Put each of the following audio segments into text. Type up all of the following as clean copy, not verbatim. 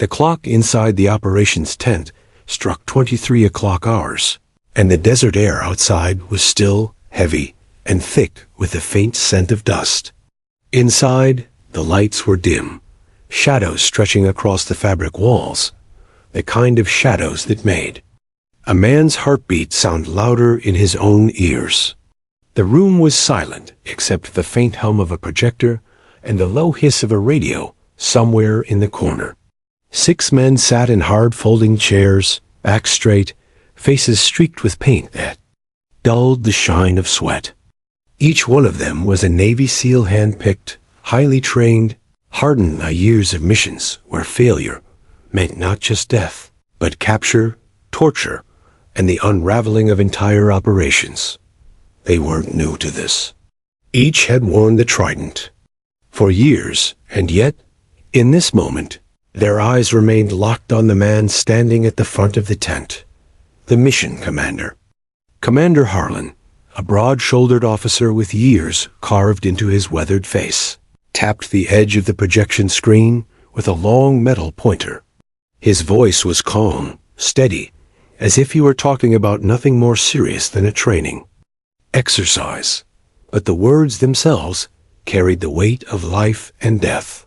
The clock inside the operations tent struck 23 o'clock hours, and the desert air outside was still, heavy, and thick with a faint scent of dust. Inside, the lights were dim, shadows stretching across the fabric walls, the kind of shadows that made a man's heartbeat sound louder in his own ears. The room was silent except for the faint hum of a projector and the low hiss of a radio somewhere in the corner. 6 men sat in hard folding chairs, backs straight, faces streaked with paint that dulled the shine of sweat. Each one of them was a Navy SEAL hand-picked, highly trained, hardened by years of missions where failure meant not just death, but capture, torture, and the unraveling of entire operations. They weren't new to this. Each had worn the trident for years, and yet, in this moment, their eyes remained locked on the man standing at the front of the tent, the mission commander. Commander Harlan, a broad-shouldered officer with years carved into his weathered face, tapped the edge of the projection screen with a long metal pointer. His voice was calm, steady, as if he were talking about nothing more serious than a training exercise, but the words themselves carried the weight of life and death.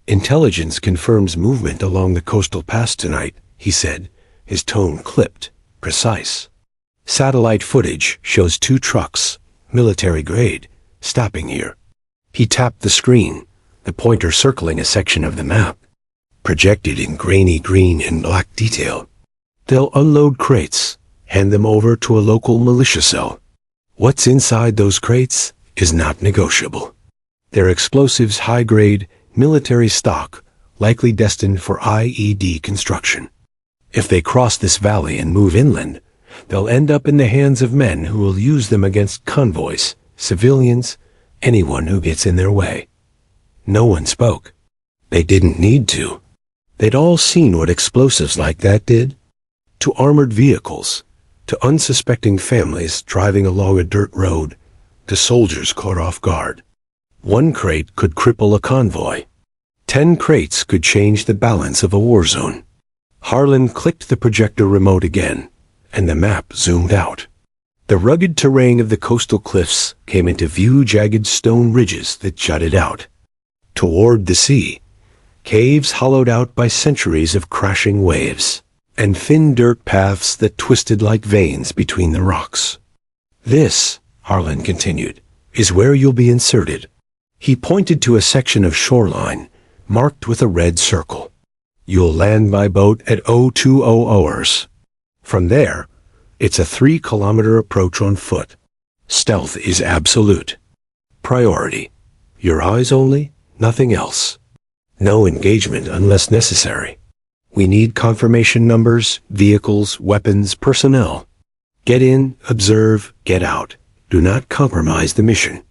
"Intelligence confirms movement along the coastal pass tonight," he said, his tone clipped, precise. "Satellite footage shows 2 trucks, military grade, stopping here." He tapped the screen, the pointer circling a section of the map, projected in grainy green and black detail. "They'll unload crates, hand them over to a local militia cell. What's inside those crates is not negotiable. They're explosives, high-grade, military stock, likely destined for IED construction. If they cross this valley and move inland, they'll end up in the hands of men who will use them against convoys, civilians, anyone who gets in their way." No one spoke. They didn't need to. They'd all seen what explosives like that did to armored vehicles, to unsuspecting families driving along a dirt road, to soldiers caught off guard. 1 crate could cripple a convoy. 10 crates could change the balance of a war zone. Harlan clicked the projector remote again, and the map zoomed out. The rugged terrain of the coastal cliffs came into view, jagged stone ridges that jutted out toward the sea, caves hollowed out by centuries of crashing waves, and thin dirt paths that twisted like veins between the rocks. "This," Harlan continued, "is where you'll be inserted." He pointed to a section of shoreline marked with a red circle. "You'll land by boat at 0200 hours. From there, it's a 3-kilometer approach on foot. Stealth is absolute. Priority. Your eyes only, nothing else. No engagement unless necessary. We need confirmation numbers, vehicles, weapons, personnel. Get in, observe, get out. Do not compromise the mission."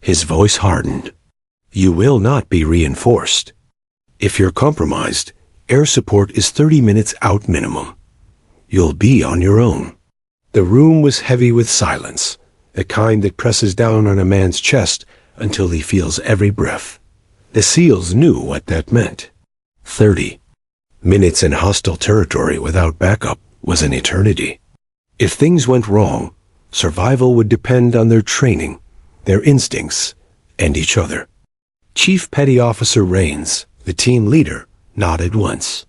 His voice hardened. "You will not be reinforced. If you're compromised, air support is 30 minutes out minimum. You'll be on your own." The room was heavy with silence, the kind that presses down on a man's chest until he feels every breath. The SEALs knew what that meant. 30 minutes in hostile territory without backup was an eternity. If things went wrong, survival would depend on their training, their instincts, and each other. Chief Petty Officer Rains, the team leader, nodded once.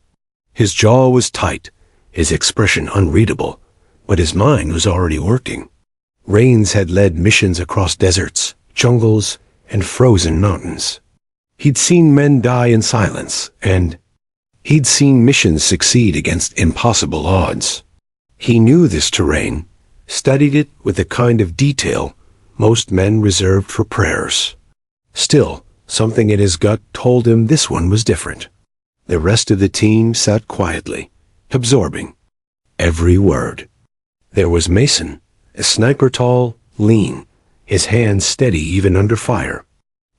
His jaw was tight, his expression unreadable, but his mind was already working. Rains had led missions across deserts, jungles, and frozen mountains. He'd seen men die in silence, and he'd seen missions succeed against impossible odds. He knew this terrain, studied it with the kind of detail most men reserved for prayers. Still, something in his gut told him this one was different. The rest of the team sat quietly, absorbing every word. There was Mason, a sniper, tall, lean, his hands steady even under fire.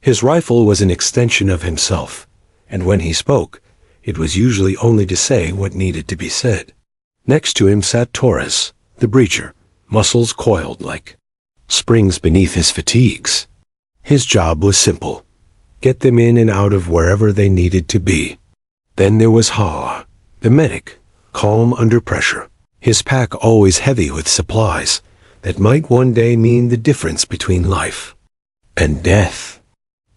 His rifle was an extension of himself, and when he spoke, it was usually only to say what needed to be said. Next to him sat Torres, the breacher, muscles coiled like springs beneath his fatigues. His job was simple: get them in and out of wherever they needed to be. Then there was Hala, the medic, calm under pressure, his pack always heavy with supplies that might one day mean the difference between life and death.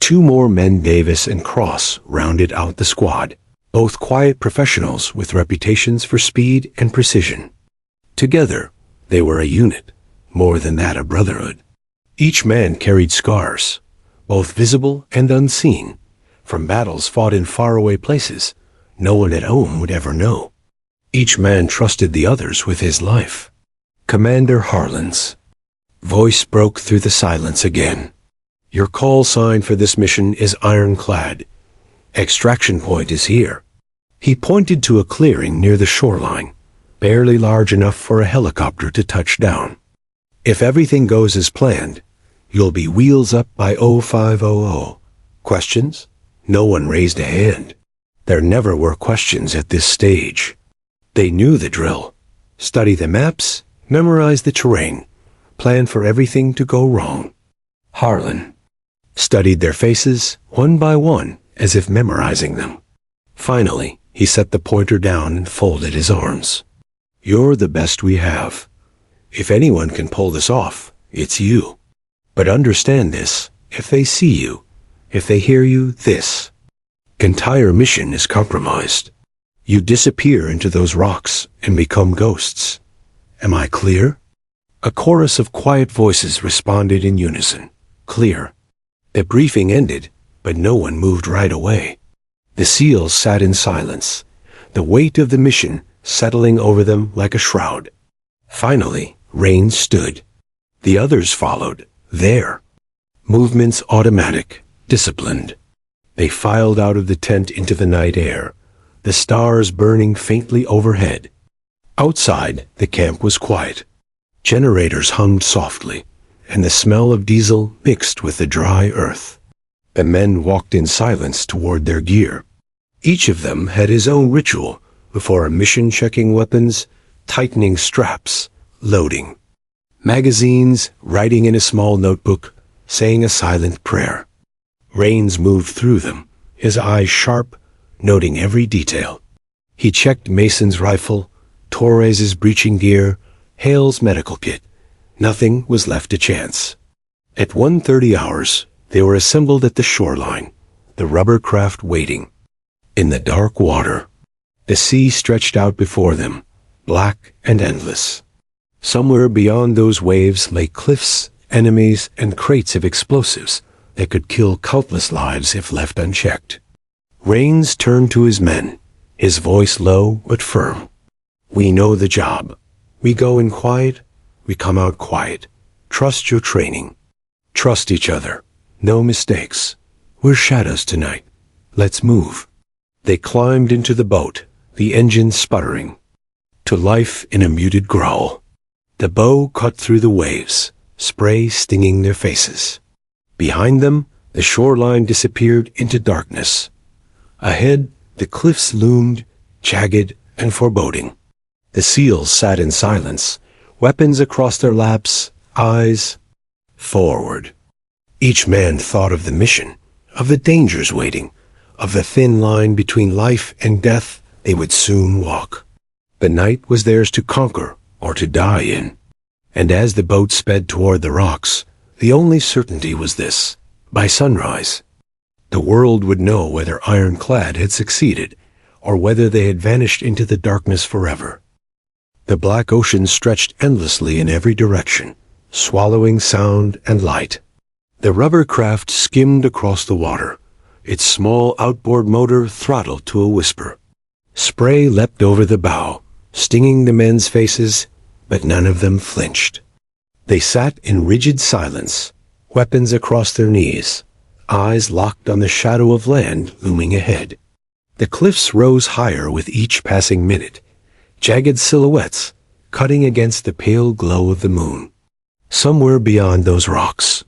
Two more men, Davis and Cross, rounded out the squad, both quiet professionals with reputations for speed and precision. Together, they were a unit, more than that, a brotherhood. Each man carried scars, both visible and unseen, from battles fought in faraway places no one at home would ever know. Each man trusted the others with his life. Commander Harlan's voice broke through the silence again. Your call sign for this mission is ironclad. Extraction point is here. He pointed to a clearing near the shoreline, barely large enough for a helicopter to touch down. If everything goes as planned, you'll be wheels up by 0500. Questions? No one raised a hand. There never were questions at this stage. They knew the drill. Study the maps, memorize the terrain, plan for everything to go wrong. Harlan studied their faces, one by one, as if memorizing them. Finally, he set the pointer down and folded his arms. You're the best we have. If anyone can pull this off, it's you. But understand this, if they see you, if they hear you, this entire mission is compromised. You disappear into those rocks and become ghosts. Am I clear? A chorus of quiet voices responded in unison. Clear. The briefing ended, but no one moved right away. The SEALs sat in silence, the weight of the mission settling over them like a shroud. Finally, Rains stood. The others followed, there. Movements automatic, disciplined. They filed out of the tent into the night air, the stars burning faintly overhead. Outside, the camp was quiet. Generators hummed softly, and the smell of diesel mixed with the dry earth. The men walked in silence toward their gear. Each of them had his own ritual before a mission, checking weapons, tightening straps, loading magazines, writing in a small notebook, saying a silent prayer. Rains moved through them, his eyes sharp, noting every detail. He checked Mason's rifle, Torres's breaching gear, Hale's medical kit. Nothing was left to chance. At 1:30 hours, they were assembled at the shoreline, the rubber craft waiting. In the dark water, the sea stretched out before them, black and endless. Somewhere beyond those waves lay cliffs, enemies, and crates of explosives that could kill countless lives if left unchecked. Rains turned to his men, his voice low but firm. We know the job. We go in quiet, we come out quiet. Trust your training. Trust each other. No mistakes. We're shadows tonight. Let's move. They climbed into the boat, the engine sputtering to life in a muted growl. The bow cut through the waves, spray stinging their faces. Behind them, the shoreline disappeared into darkness. Ahead, the cliffs loomed, jagged and foreboding. The SEALs sat in silence, weapons across their laps, eyes forward. Each man thought of the mission, of the dangers waiting, of the thin line between life and death they would soon walk. The night was theirs to conquer or to die in. And as the boat sped toward the rocks, the only certainty was this: by sunrise, the world would know whether Ironclad had succeeded or whether they had vanished into the darkness forever. The black ocean stretched endlessly in every direction, swallowing sound and light. The rubber craft skimmed across the water, its small outboard motor throttled to a whisper. Spray leapt over the bow, stinging the men's faces, but none of them flinched. They sat in rigid silence, weapons across their knees, eyes locked on the shadow of land looming ahead. The cliffs rose higher with each passing minute, jagged silhouettes cutting against the pale glow of the moon. Somewhere beyond those rocks,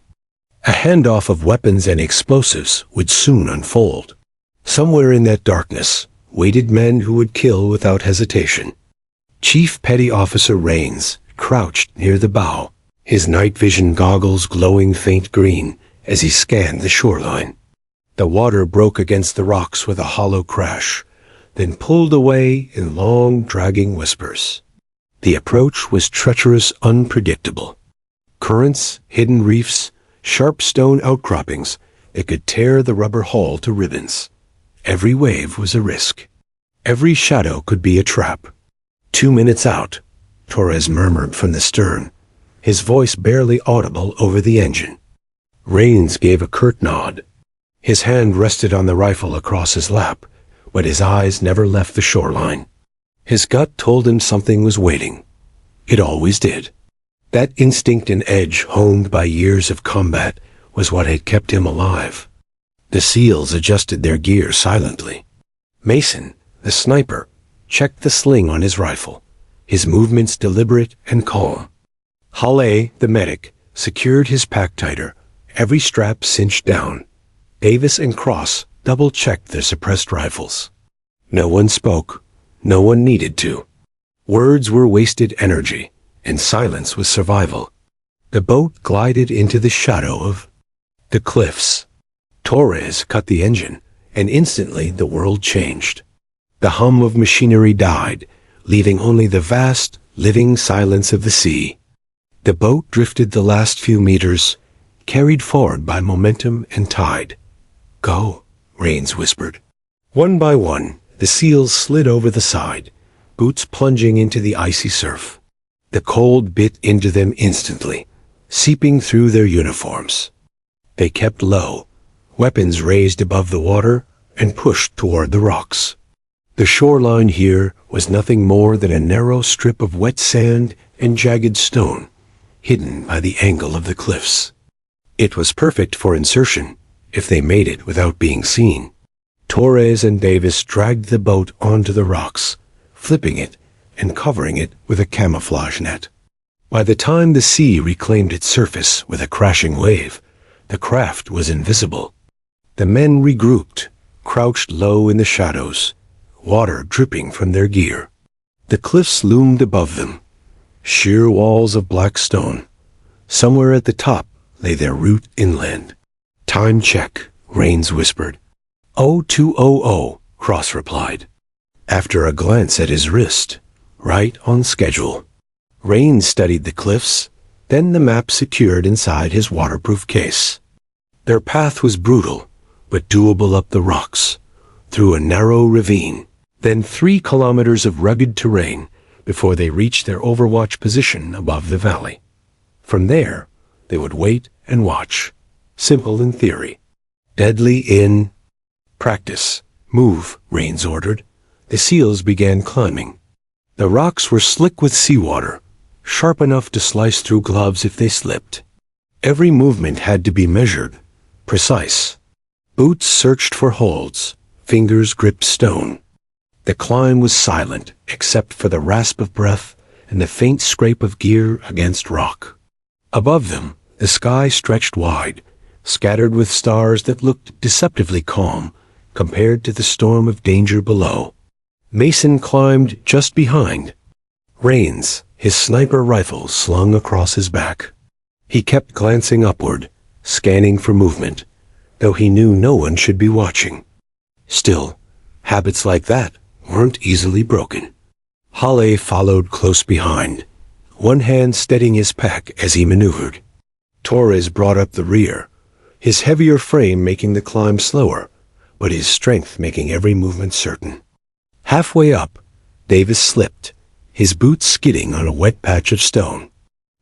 a handoff of weapons and explosives would soon unfold. Somewhere in that darkness waited men who would kill without hesitation. Chief Petty Officer Rains crouched near the bow, his night vision goggles glowing faint green as he scanned the shoreline. The water broke against the rocks with a hollow crash, then pulled away in long, dragging whispers. The approach was treacherous, unpredictable. Currents, hidden reefs, sharp stone outcroppings, it could tear the rubber hull to ribbons. Every wave was a risk. Every shadow could be a trap. 2 minutes out, Torres murmured from the stern, his voice barely audible over the engine. Rains gave a curt nod. His hand rested on the rifle across his lap, but his eyes never left the shoreline. His gut told him something was waiting. It always did. That instinct and edge honed by years of combat was what had kept him alive. The SEALs adjusted their gear silently. Mason, the sniper, checked the sling on his rifle, his movements deliberate and calm. Halle, the medic, secured his pack tighter, every strap cinched down. Davis and Cross double-checked their suppressed rifles. No one spoke. No one needed to. Words were wasted energy, and silence was survival. The boat glided into the shadow of the cliffs. Torres cut the engine, and instantly the world changed. The hum of machinery died, leaving only the vast, living silence of the sea. The boat drifted the last few meters, carried forward by momentum and tide. "Go," Rains whispered. One by one, the SEALs slid over the side, boots plunging into the icy surf. The cold bit into them instantly, seeping through their uniforms. They kept low, weapons raised above the water, and pushed toward the rocks. The shoreline here was nothing more than a narrow strip of wet sand and jagged stone, hidden by the angle of the cliffs. It was perfect for insertion, if they made it without being seen. Torres and Davis dragged the boat onto the rocks, flipping it and covering it with a camouflage net. By the time the sea reclaimed its surface with a crashing wave, the craft was invisible. The men regrouped, crouched low in the shadows, water dripping from their gear. The cliffs loomed above them, sheer walls of black stone. Somewhere at the top lay their route inland. "Time check," Rains whispered. 0200, Cross replied. After a glance at his wrist, right on schedule. Rains studied the cliffs, then the map secured inside his waterproof case. Their path was brutal, but doable up the rocks, through a narrow ravine, then 3 kilometers of rugged terrain before they reached their overwatch position above the valley. From there, they would wait and watch. Simple in theory. Deadly in practice. "Move," Rains ordered. The SEALs began climbing. The rocks were slick with seawater, sharp enough to slice through gloves if they slipped. Every movement had to be measured, precise. Boots searched for holds, fingers gripped stone. The climb was silent, except for the rasp of breath and the faint scrape of gear against rock. Above them, the sky stretched wide, scattered with stars that looked deceptively calm compared to the storm of danger below. Mason climbed just behind. Rains, his sniper rifle slung across his back. He kept glancing upward, scanning for movement, though he knew no one should be watching. Still, habits like that weren't easily broken. Halle followed close behind, one hand steadying his pack as he maneuvered. Torres brought up the rear, his heavier frame making the climb slower, but his strength making every movement certain. Halfway up, Davis slipped, his boots skidding on a wet patch of stone.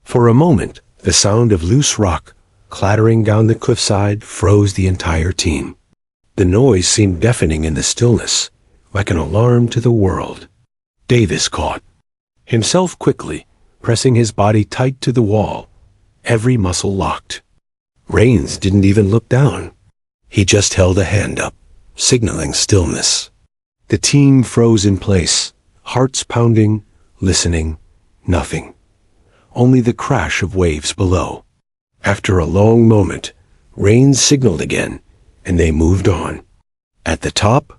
For a moment, the sound of loose rock clattering down the cliffside froze the entire team. The noise seemed deafening in the stillness, like an alarm to the world. Davis caught himself quickly, pressing his body tight to the wall, every muscle locked. Rains didn't even look down. He just held a hand up, signaling stillness. The team froze in place, hearts pounding, listening, nothing. Only the crash of waves below. After a long moment, Rains signaled again, and they moved on. At the top,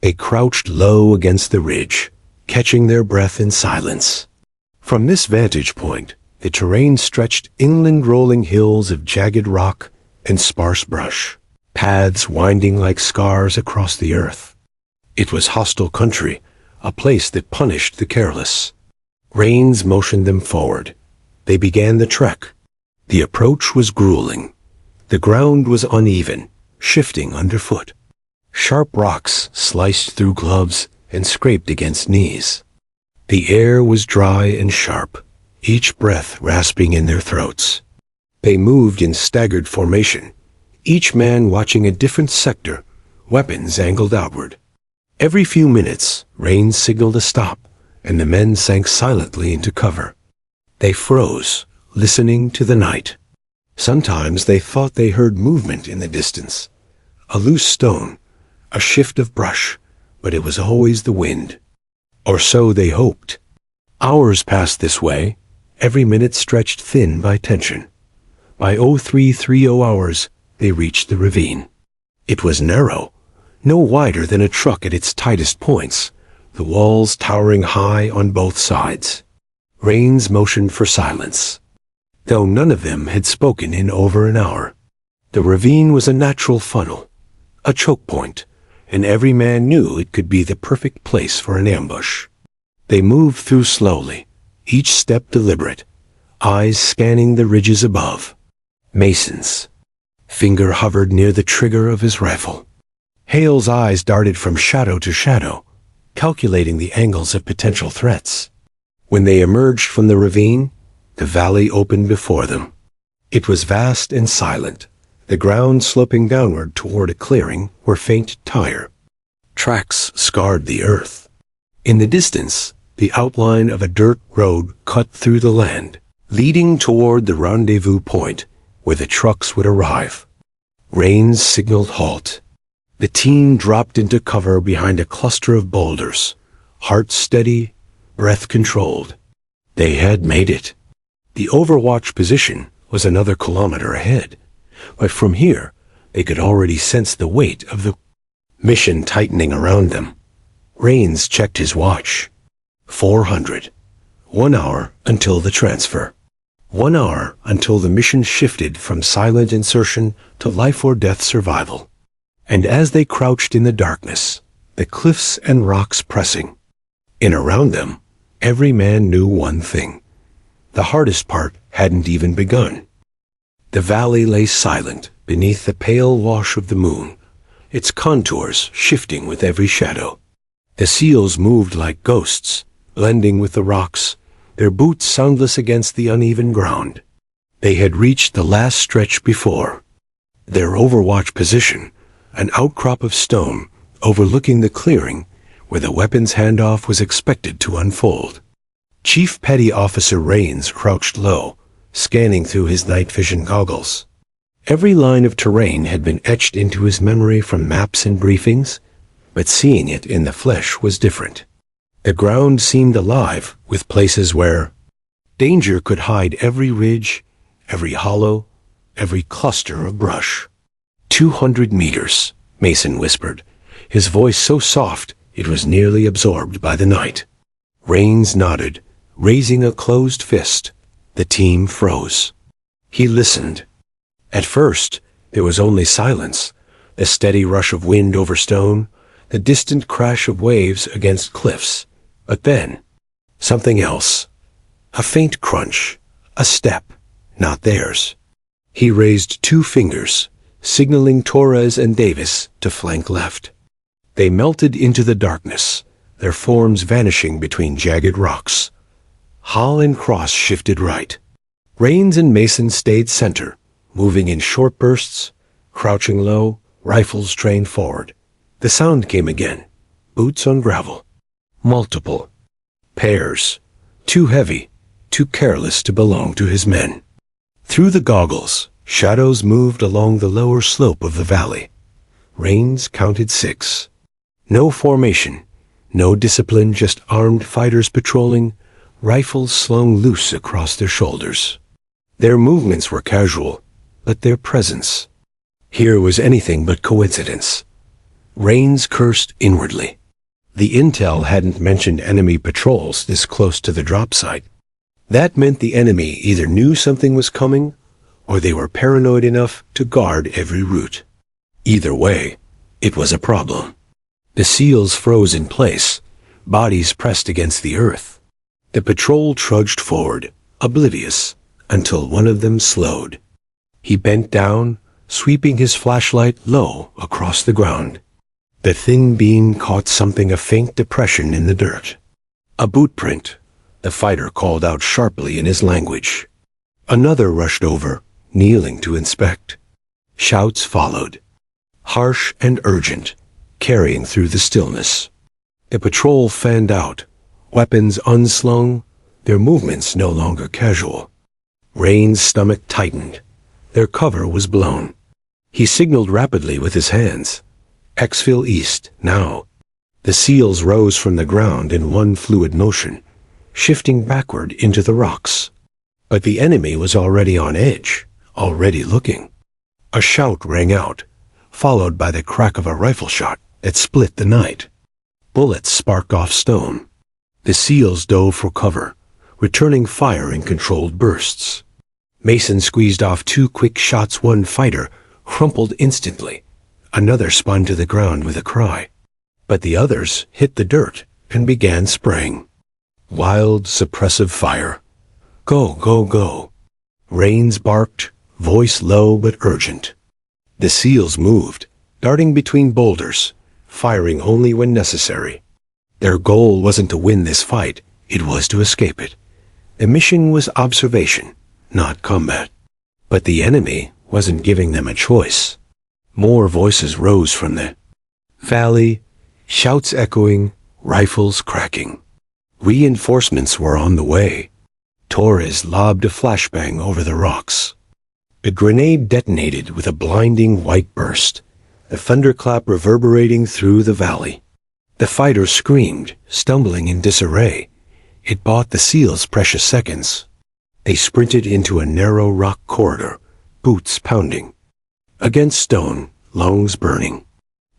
they crouched low against the ridge, catching their breath in silence. From this vantage point, the terrain stretched inland rolling hills of jagged rock and sparse brush, paths winding like scars across the earth. It was hostile country, a place that punished the careless. Rains motioned them forward. They began the trek. The approach was grueling. The ground was uneven, shifting underfoot. Sharp rocks sliced through gloves and scraped against knees. The air was dry and sharp, each breath rasping in their throats. They moved in staggered formation, each man watching a different sector, weapons angled outward. Every few minutes, Rains signaled a stop, and the men sank silently into cover. They froze, listening to the night. Sometimes they thought they heard movement in the distance. A loose stone, a shift of brush, but it was always the wind. Or so they hoped. Hours passed this way, every minute stretched thin by tension. By 0330 hours, they reached the ravine. It was narrow, no wider than a truck at its tightest points, the walls towering high on both sides. Rains motioned for silence, though none of them had spoken in over an hour. The ravine was a natural funnel, a choke point, and every man knew it could be the perfect place for an ambush. They moved through slowly, each step deliberate, eyes scanning the ridges above. Mason's finger hovered near the trigger of his rifle. Hale's eyes darted from shadow to shadow, calculating the angles of potential threats. When they emerged from the ravine, the valley opened before them. It was vast and silent, the ground sloping downward toward a clearing where faint tire tracks scarred the earth. In the distance, the outline of a dirt road cut through the land, leading toward the rendezvous point where the trucks would arrive. Rains signaled halt. The team dropped into cover behind a cluster of boulders, heart steady, breath controlled. They had made it. The overwatch position was another kilometer ahead, but from here they could already sense the weight of the mission tightening around them. Rains checked his watch. 400. 1 hour until the transfer. 1 hour until the mission shifted from silent insertion to life or death survival. And as they crouched in the darkness, the cliffs and rocks pressing in around them, every man knew one thing. The hardest part hadn't even begun. The valley lay silent beneath the pale wash of the moon, its contours shifting with every shadow. The seals moved like ghosts, blending with the rocks, their boots soundless against the uneven ground. They had reached the last stretch before. Their overwatch position, an outcrop of stone overlooking the clearing where the weapons handoff was expected to unfold. Chief Petty Officer Rains crouched low, scanning through his night vision goggles. Every line of terrain had been etched into his memory from maps and briefings, but seeing it in the flesh was different. The ground seemed alive with places where danger could hide every ridge, every hollow, every cluster of brush. 200 meters, Mason whispered, his voice so soft it was nearly absorbed by the night. Rains nodded, raising a closed fist. The team froze. He listened. At first, there was only silence, the steady rush of wind over stone, the distant crash of waves against cliffs. But then, something else. A faint crunch, a step, not theirs. He raised 2 fingers, signaling Torres and Davis to flank left. They melted into the darkness, their forms vanishing between jagged rocks. Hall and Cross shifted right. Rains and Mason stayed center, moving in short bursts, crouching low, rifles trained forward. The sound came again, boots on gravel. Multiple pairs, too heavy, too careless to belong to his men. Through the goggles, shadows moved along the lower slope of the valley. Rains counted 6. No formation, no discipline, just armed fighters patrolling, rifles slung loose across their shoulders. Their movements were casual, but their presence here was anything but coincidence. Rains cursed inwardly. The intel hadn't mentioned enemy patrols this close to the drop site. That meant the enemy either knew something was coming, or they were paranoid enough to guard every route. Either way, it was a problem. The SEALs froze in place, bodies pressed against the earth. The patrol trudged forward, oblivious, until one of them slowed. He bent down, sweeping his flashlight low across the ground. The thin beam caught something, a faint depression in the dirt. A boot print, the fighter called out sharply in his language. Another rushed over, kneeling to inspect. Shouts followed, harsh and urgent, carrying through the stillness. The patrol fanned out, weapons unslung, their movements no longer casual. Rain's stomach tightened. Their cover was blown. He signaled rapidly with his hands. Exfil east, now. The SEALs rose from the ground in one fluid motion, shifting backward into the rocks. But the enemy was already on edge, already looking. A shout rang out, followed by the crack of a rifle shot that split the night. Bullets sparked off stone. The SEALs dove for cover, returning fire in controlled bursts. Mason squeezed off 2 quick shots. One fighter crumpled instantly. Another spun to the ground with a cry. But the others hit the dirt and began spraying. Wild, suppressive fire. Go, go, go. Rains barked, voice low but urgent. The SEALs moved, darting between boulders, firing only when necessary. Their goal wasn't to win this fight, it was to escape it. The mission was observation, not combat. But the enemy wasn't giving them a choice. More voices rose from the valley, shouts echoing, rifles cracking. Reinforcements were on the way. Torres lobbed a flashbang over the rocks. A grenade detonated with a blinding white burst, a thunderclap reverberating through the valley. The fighter screamed, stumbling in disarray. It bought the SEALs precious seconds. They sprinted into a narrow rock corridor, boots pounding. Against stone, lungs burning.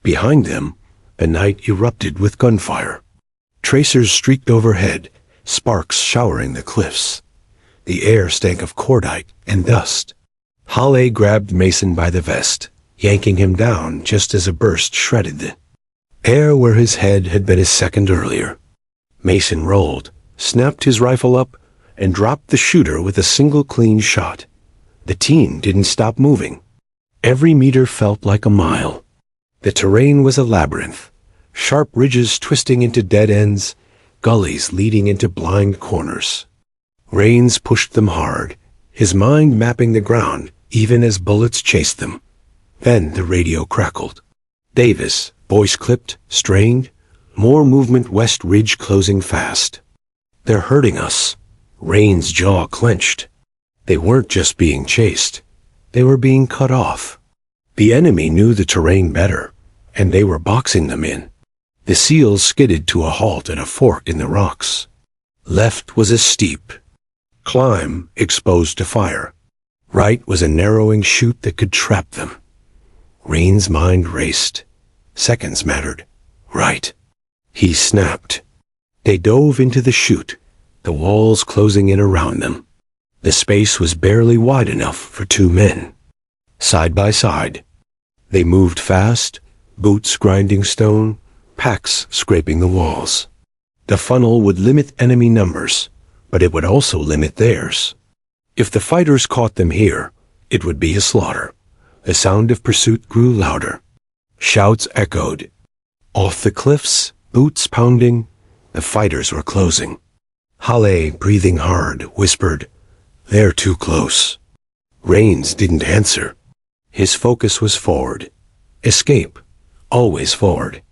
Behind them, the night erupted with gunfire. Tracers streaked overhead, sparks showering the cliffs. The air stank of cordite and dust. Halle grabbed Mason by the vest, yanking him down just as a burst shredded the air where his head had been a second earlier. Mason rolled, snapped his rifle up, and dropped the shooter with a single clean shot. The team didn't stop moving. Every meter felt like a mile. The terrain was a labyrinth, sharp ridges twisting into dead ends, gullies leading into blind corners. Rains pushed them hard, his mind mapping the ground even as bullets chased them. Then the radio crackled. Davis, voice clipped, strained. More movement, West Ridge closing fast. They're hurting us. Rain's jaw clenched. They weren't just being chased. They were being cut off. The enemy knew the terrain better, and they were boxing them in. The SEALs skidded to a halt at a fork in the rocks. Left was a steep climb exposed to fire. Right was a narrowing chute that could trap them. Rain's mind raced. Seconds mattered. Right. He snapped. They dove into the chute, the walls closing in around them. The space was barely wide enough for 2 men. Side by side. They moved fast, boots grinding stone, packs scraping the walls. The funnel would limit enemy numbers, but it would also limit theirs. If the fighters caught them here, it would be a slaughter. The sound of pursuit grew louder. Shouts echoed. Off the cliffs, boots pounding, the fighters were closing. Halle, breathing hard, whispered, "They're too close." Rains didn't answer. His focus was forward. Escape, always forward.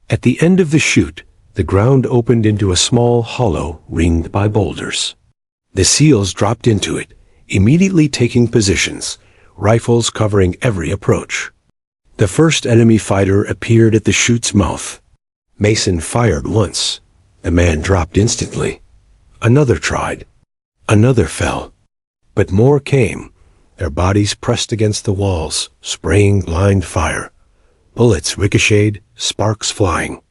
At the end of the chute, the ground opened into a small hollow ringed by boulders. The SEALs dropped into it, immediately taking positions, rifles covering every approach. The first enemy fighter appeared at the chute's mouth. Mason fired once. The man dropped instantly. Another tried. Another fell. But more came, their bodies pressed against the walls, spraying blind fire. Bullets ricocheted, sparks flying.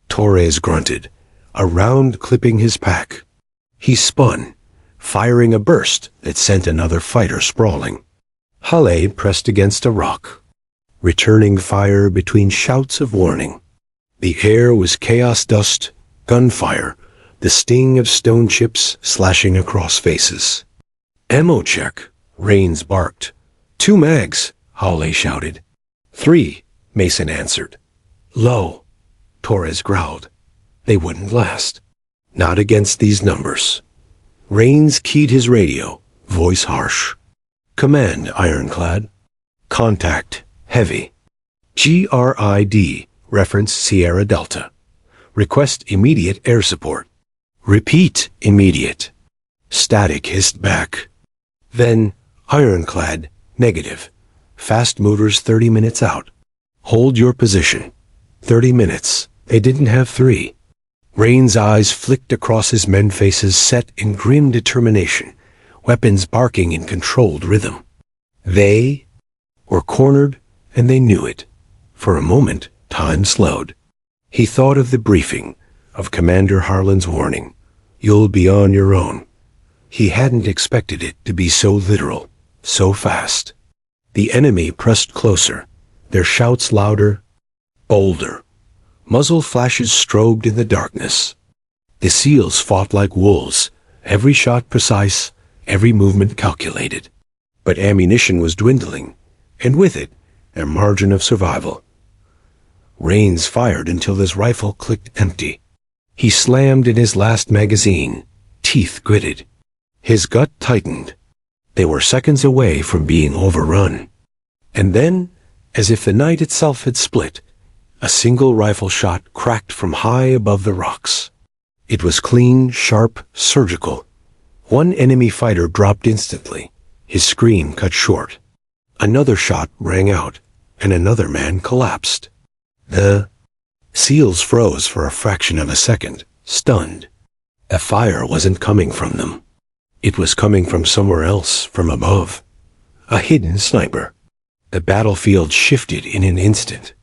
Torres grunted, a round clipping his pack. He spun, firing a burst that sent another fighter sprawling. Halle pressed against a rock, returning fire between shouts of warning. The air was chaos dust, gunfire, the sting of stone chips slashing across faces. "Ammo check," Rains barked. "2 mags," Hawley shouted. "3," Mason answered. "Low," Torres growled. "They wouldn't last. Not against these numbers." Rains keyed his radio, voice harsh. "Command, Ironclad. Contact, heavy. GRID, reference Sierra Delta. Request immediate air support." "Repeat, immediate." Static hissed back. Then, "Ironclad, negative. Fast movers 30 minutes out. Hold your position." 30 minutes. They didn't have 3. Rain's eyes flicked across his men faces set in grim determination, weapons barking in controlled rhythm. They were cornered, and they knew it. For a moment, time slowed. He thought of the briefing, of Commander Harlan's warning. "You'll be on your own." He hadn't expected it to be so literal, so fast. The enemy pressed closer, their shouts louder, bolder. Muzzle flashes strobed in the darkness. The SEALs fought like wolves, every shot precise, every movement calculated. But ammunition was dwindling, and with it, their margin of survival. Rains fired until his rifle clicked empty. He slammed in his last magazine, teeth gritted. His gut tightened. They were seconds away from being overrun. And then, as if the night itself had split, a single rifle shot cracked from high above the rocks. It was clean, sharp, surgical. One enemy fighter dropped instantly, his scream cut short. Another shot rang out, and another man collapsed. The SEALs froze for a fraction of a second, stunned. A fire wasn't coming from them. It was coming from somewhere else, from above. A hidden sniper. The battlefield shifted in an instant.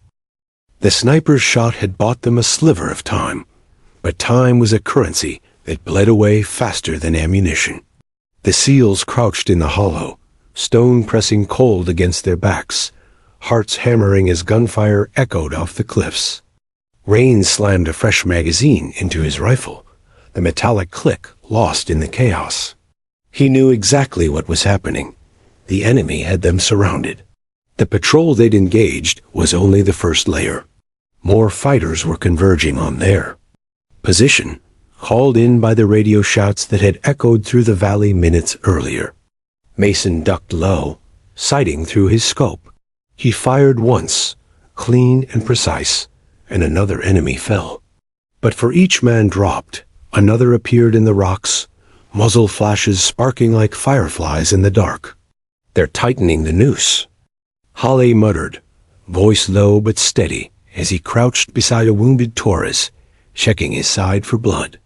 The sniper's shot had bought them a sliver of time, but time was a currency that bled away faster than ammunition. The SEALs crouched in the hollow, stone pressing cold against their backs, hearts hammering as gunfire echoed off the cliffs. Rains slammed a fresh magazine into his rifle, the metallic click lost in the chaos. He knew exactly what was happening. The enemy had them surrounded. The patrol they'd engaged was only the first layer. More fighters were converging on their position, called in by the radio shouts that had echoed through the valley minutes earlier. Mason ducked low, sighting through his scope. He fired once, clean and precise, and another enemy fell. But for each man dropped, another appeared in the rocks, muzzle flashes sparking like fireflies in the dark. "They're tightening the noose." Hawley muttered, voice low but steady, as he crouched beside a wounded Torres, checking his side for blood.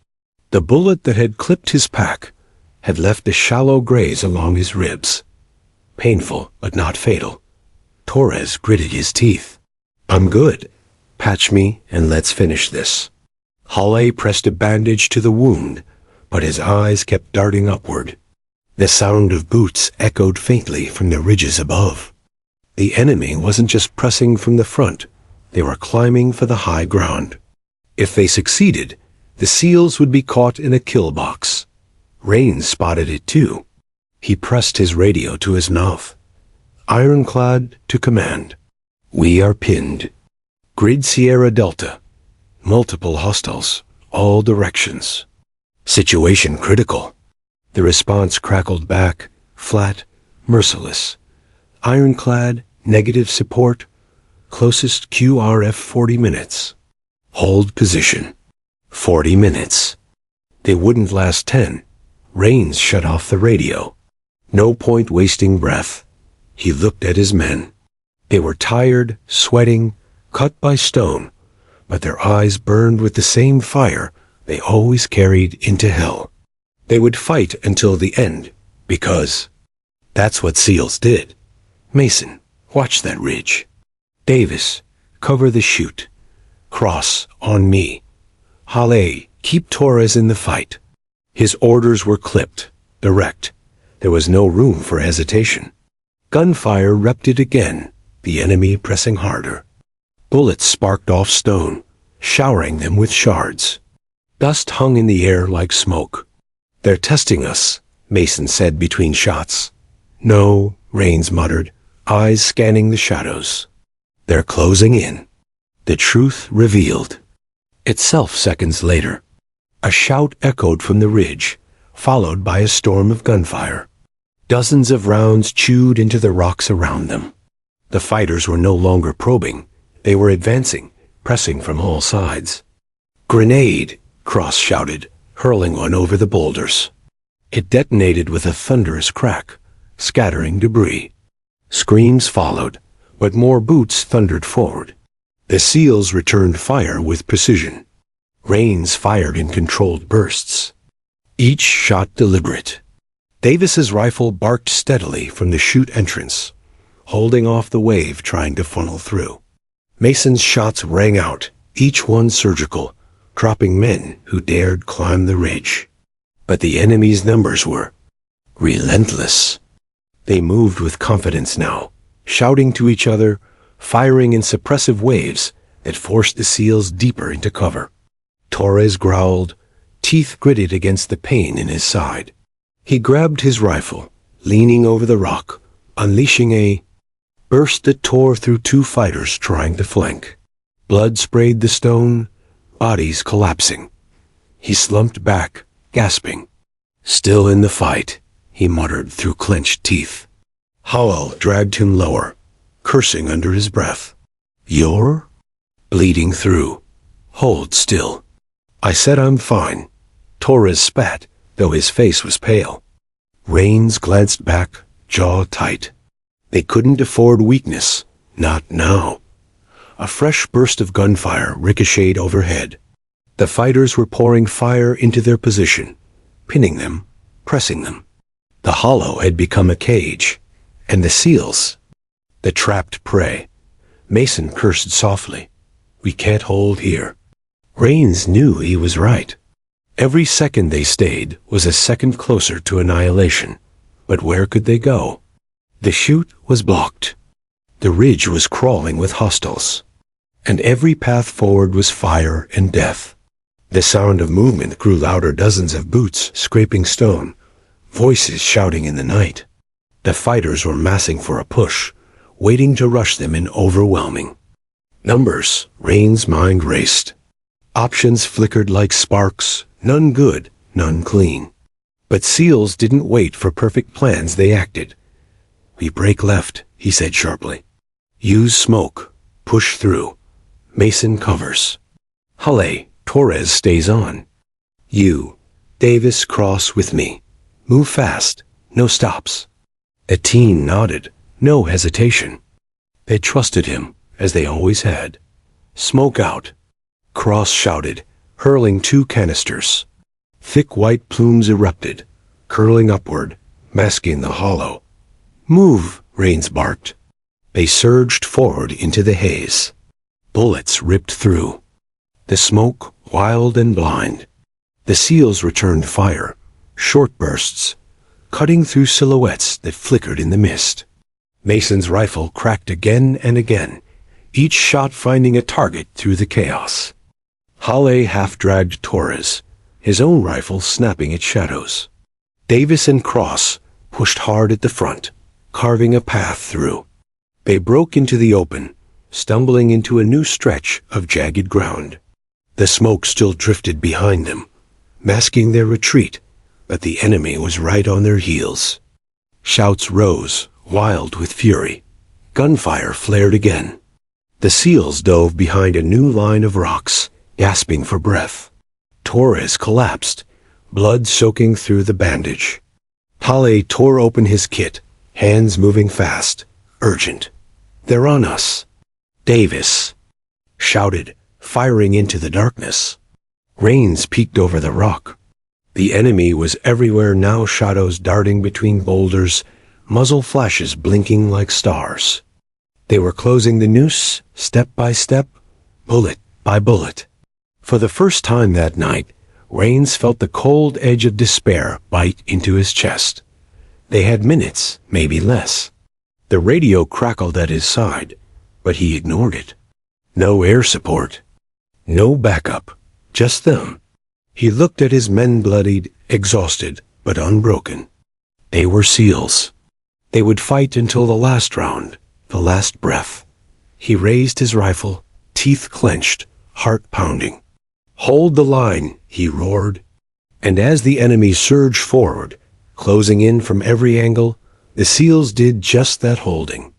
The bullet that had clipped his pack had left a shallow graze along his ribs. Painful, but not fatal. Torres gritted his teeth. "I'm good. Patch me, and let's finish this." Hawley pressed a bandage to the wound, but his eyes kept darting upward. The sound of boots echoed faintly from the ridges above. The enemy wasn't just pressing from the front, they were climbing for the high ground. If they succeeded, the SEALs would be caught in a kill box. Rains spotted it too. He pressed his radio to his mouth. "Ironclad to command. We are pinned. Grid Sierra Delta. Multiple hostiles, all directions. Situation critical." The response crackled back, flat, merciless. "Ironclad, negative support. Closest QRF 40 minutes. Hold position." 40 minutes. They wouldn't last 10. Rains shut off the radio. No point wasting breath. He looked at his men. They were tired, sweating, cut by stone, but their eyes burned with the same fire they always carried into hell. They would fight until the end, because that's what SEALs did. "Mason, watch that ridge. Davis, cover the chute. Cross, on me. Hawley, keep Torres in the fight." His orders were clipped, direct. There was no room for hesitation. Gunfire erupted again, the enemy pressing harder. Bullets sparked off stone, showering them with shards. Dust hung in the air like smoke. "They're testing us," Mason said between shots. "No," Rains muttered, eyes scanning the shadows. "They're closing in." The truth revealed itself seconds later. A shout echoed from the ridge, followed by a storm of gunfire. Dozens of rounds chewed into the rocks around them. The fighters were no longer probing. They were advancing, pressing from all sides. "Grenade!" Cross shouted, hurling one over the boulders. It detonated with a thunderous crack, scattering debris. Screams followed, but more boots thundered forward. The SEALs returned fire with precision. Rains fired in controlled bursts, each shot deliberate. Davis's rifle barked steadily from the chute entrance, holding off the wave trying to funnel through. Mason's shots rang out, each one surgical, dropping men who dared climb the ridge. But the enemy's numbers were relentless. They moved with confidence now, shouting to each other, firing in suppressive waves that forced the SEALs deeper into cover. Torres growled, teeth gritted against the pain in his side. He grabbed his rifle, leaning over the rock, unleashing a burst that tore through two fighters trying to flank. Blood sprayed the stone, bodies collapsing. He slumped back, gasping. "Still in the fight," he muttered through clenched teeth. Howell dragged him lower, cursing under his breath. "You're bleeding through. Hold still." "I said I'm fine." Torres spat, though his face was pale. Rains glanced back, jaw tight. They couldn't afford weakness, not now. A fresh burst of gunfire ricocheted overhead. The fighters were pouring fire into their position, pinning them, pressing them. The hollow had become a cage, and the SEALs, the trapped prey. Mason cursed softly. "We can't hold here." Rains knew he was right. Every second they stayed was a second closer to annihilation. But where could they go? The chute was blocked. The ridge was crawling with hostiles. And every path forward was fire and death. The sound of movement grew louder, dozens of boots scraping stone, voices shouting in the night. The fighters were massing for a push, waiting to rush them in overwhelming numbers. Rain's mind raced. Options flickered like sparks, none good, none clean. But SEALs didn't wait for perfect plans, they acted. "We break left," he said sharply. "Use smoke. Push through. Mason covers. Halle, Torres stays on. You, Davis, cross with me. Move fast. No stops." Etienne nodded, no hesitation. They trusted him, as they always had. "Smoke out." Cross shouted, hurling two canisters. Thick white plumes erupted, curling upward, masking the hollow. "Move," Rains barked. They surged forward into the haze. Bullets ripped through. The smoke, wild and blind. The SEALs returned fire, short bursts, cutting through silhouettes that flickered in the mist. Mason's rifle cracked again and again, each shot finding a target through the chaos. Halle half-dragged Torres, his own rifle snapping at shadows. Davis and Cross pushed hard at the front, carving a path through. They broke into the open, stumbling into a new stretch of jagged ground. The smoke still drifted behind them, masking their retreat, but the enemy was right on their heels. Shouts rose, wild with fury. Gunfire flared again. The SEALs dove behind a new line of rocks, gasping for breath. Torres collapsed, blood soaking through the bandage. Halle tore open his kit, hands moving fast, urgent. "They're on us." Davis shouted, firing into the darkness. Rains peeked over the rock. The enemy was everywhere now, shadows darting between boulders, muzzle flashes blinking like stars. They were closing the noose, step by step, bullet by bullet. For the first time that night, Rains felt the cold edge of despair bite into his chest. They had minutes, maybe less. The radio crackled at his side, but he ignored it. No air support. No backup, just them. He looked at his men, bloodied, exhausted, but unbroken. They were SEALs. They would fight until the last round, the last breath. He raised his rifle, teeth clenched, heart pounding. "Hold the line," he roared. And as the enemy surged forward, closing in from every angle, the SEALs did just that, holding.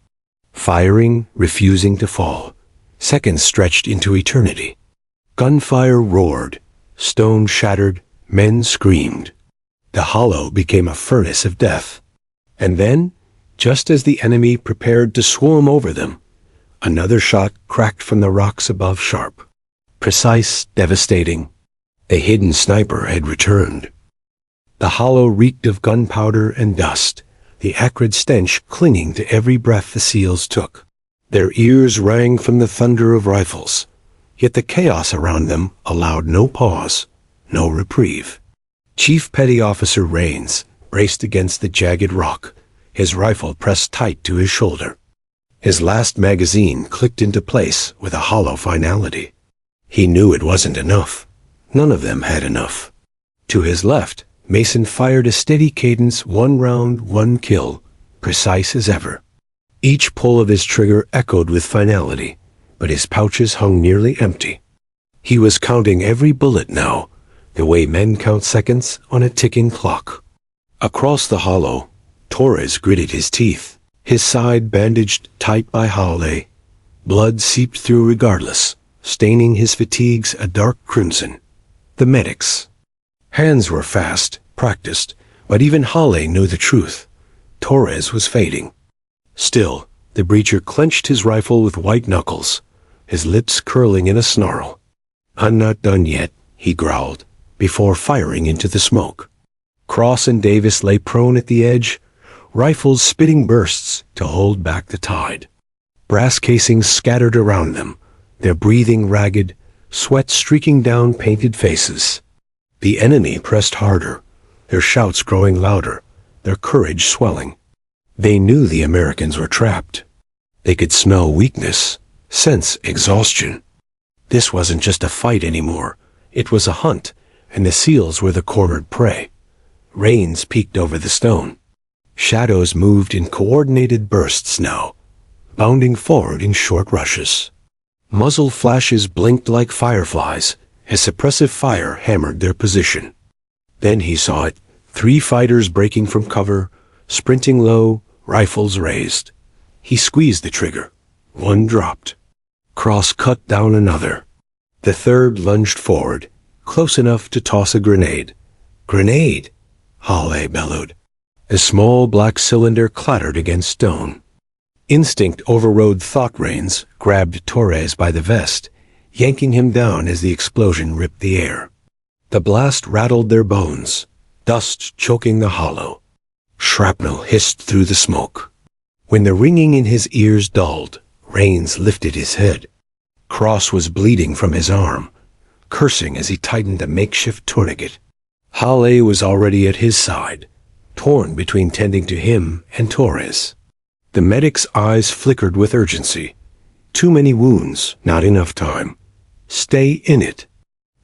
Firing, refusing to fall. Seconds stretched into eternity. Gunfire roared. Stone shattered. Men screamed. The hollow became a furnace of death. And then, just as the enemy prepared to swarm over them, another shot cracked from the rocks above, sharp, precise, devastating. A hidden sniper had returned. The hollow reeked of gunpowder and dust, the acrid stench clinging to every breath the SEALs took. Their ears rang from the thunder of rifles, yet the chaos around them allowed no pause, no reprieve. Chief Petty Officer Rains braced against the jagged rock, his rifle pressed tight to his shoulder. His last magazine clicked into place with a hollow finality. He knew it wasn't enough. None of them had enough. To his left, Mason fired a steady cadence, 1 round, 1 kill, precise as ever. Each pull of his trigger echoed with finality, but his pouches hung nearly empty. He was counting every bullet now, the way men count seconds on a ticking clock. Across the hollow, Torres gritted his teeth, his side bandaged tight by Hawley. Blood seeped through regardless, staining his fatigues a dark crimson. The medics. Hands were fast, practiced, but even Hawley knew the truth. Torres was fading. Still, the breacher clenched his rifle with white knuckles, his lips curling in a snarl. "I'm not done yet," he growled, before firing into the smoke. Cross and Davis lay prone at the edge, rifles spitting bursts to hold back the tide. Brass casings scattered around them, their breathing ragged, sweat streaking down painted faces. The enemy pressed harder, their shouts growing louder, their courage swelling. They knew the Americans were trapped. They could smell weakness, sense exhaustion. This wasn't just a fight anymore. It was a hunt, and the SEALs were the cornered prey. Rains peeked over the stone. Shadows moved in coordinated bursts now, bounding forward in short rushes. Muzzle flashes blinked like fireflies as suppressive fire hammered their position. Then he saw it, 3 fighters breaking from cover, sprinting low, rifles raised. He squeezed the trigger. 1 dropped. Cross cut down another. The third lunged forward, close enough to toss a grenade. "Grenade!" Hawley bellowed. A small black cylinder clattered against stone. Instinct overrode thought. Rains grabbed Torres by the vest, yanking him down as the explosion ripped the air. The blast rattled their bones, dust choking the hollow. Shrapnel hissed through the smoke. When the ringing in his ears dulled, Rains lifted his head. Cross was bleeding from his arm, cursing as he tightened a makeshift tourniquet. Hawley was already at his side, torn between tending to him and Torres. The medic's eyes flickered with urgency. Too many wounds, not enough time. Stay in it.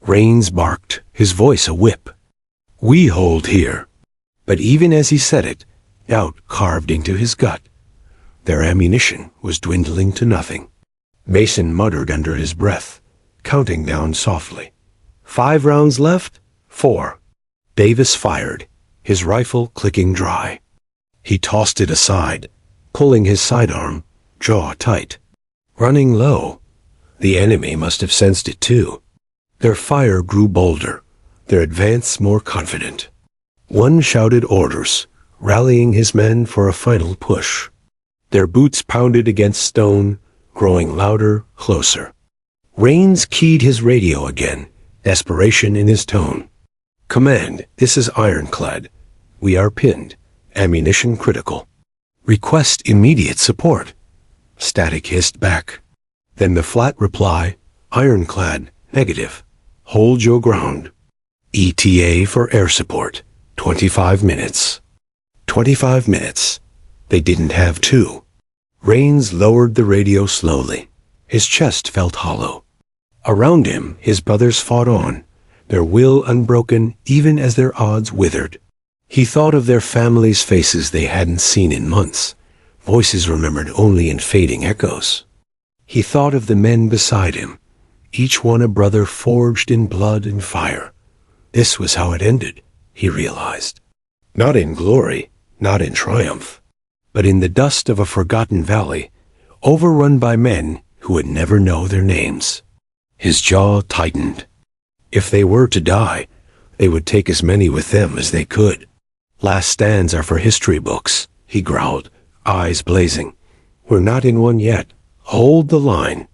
Rains barked, his voice a whip. "We hold here." But even as he said it, doubt carved into his gut. Their ammunition was dwindling to nothing. Mason muttered under his breath, counting down softly. 5 rounds left? 4. Davis fired, his rifle clicking dry. He tossed it aside, pulling his sidearm, jaw tight. Running low. The enemy must have sensed it too. Their fire grew bolder, their advance more confident. One shouted orders, rallying his men for a final push. Their boots pounded against stone, growing louder, closer. Rains keyed his radio again, desperation in his tone. "Command, this is Ironclad. We are pinned. Ammunition critical. Request immediate support." Static hissed back. Then the flat reply, "Ironclad, negative. Hold your ground. ETA for air support. 25 minutes. 25 minutes. They didn't have 2. Rains lowered the radio slowly. His chest felt hollow. Around him, his brothers fought on, their will unbroken even as their odds withered. He thought of their families' faces they hadn't seen in months, voices remembered only in fading echoes. He thought of the men beside him, each one a brother forged in blood and fire. This was how it ended, he realized. Not in glory, not in triumph, but in the dust of a forgotten valley, overrun by men who would never know their names. His jaw tightened. If they were to die, they would take as many with them as they could. Last stands are for history books, he growled, eyes blazing. We're not in one yet. Hold the line.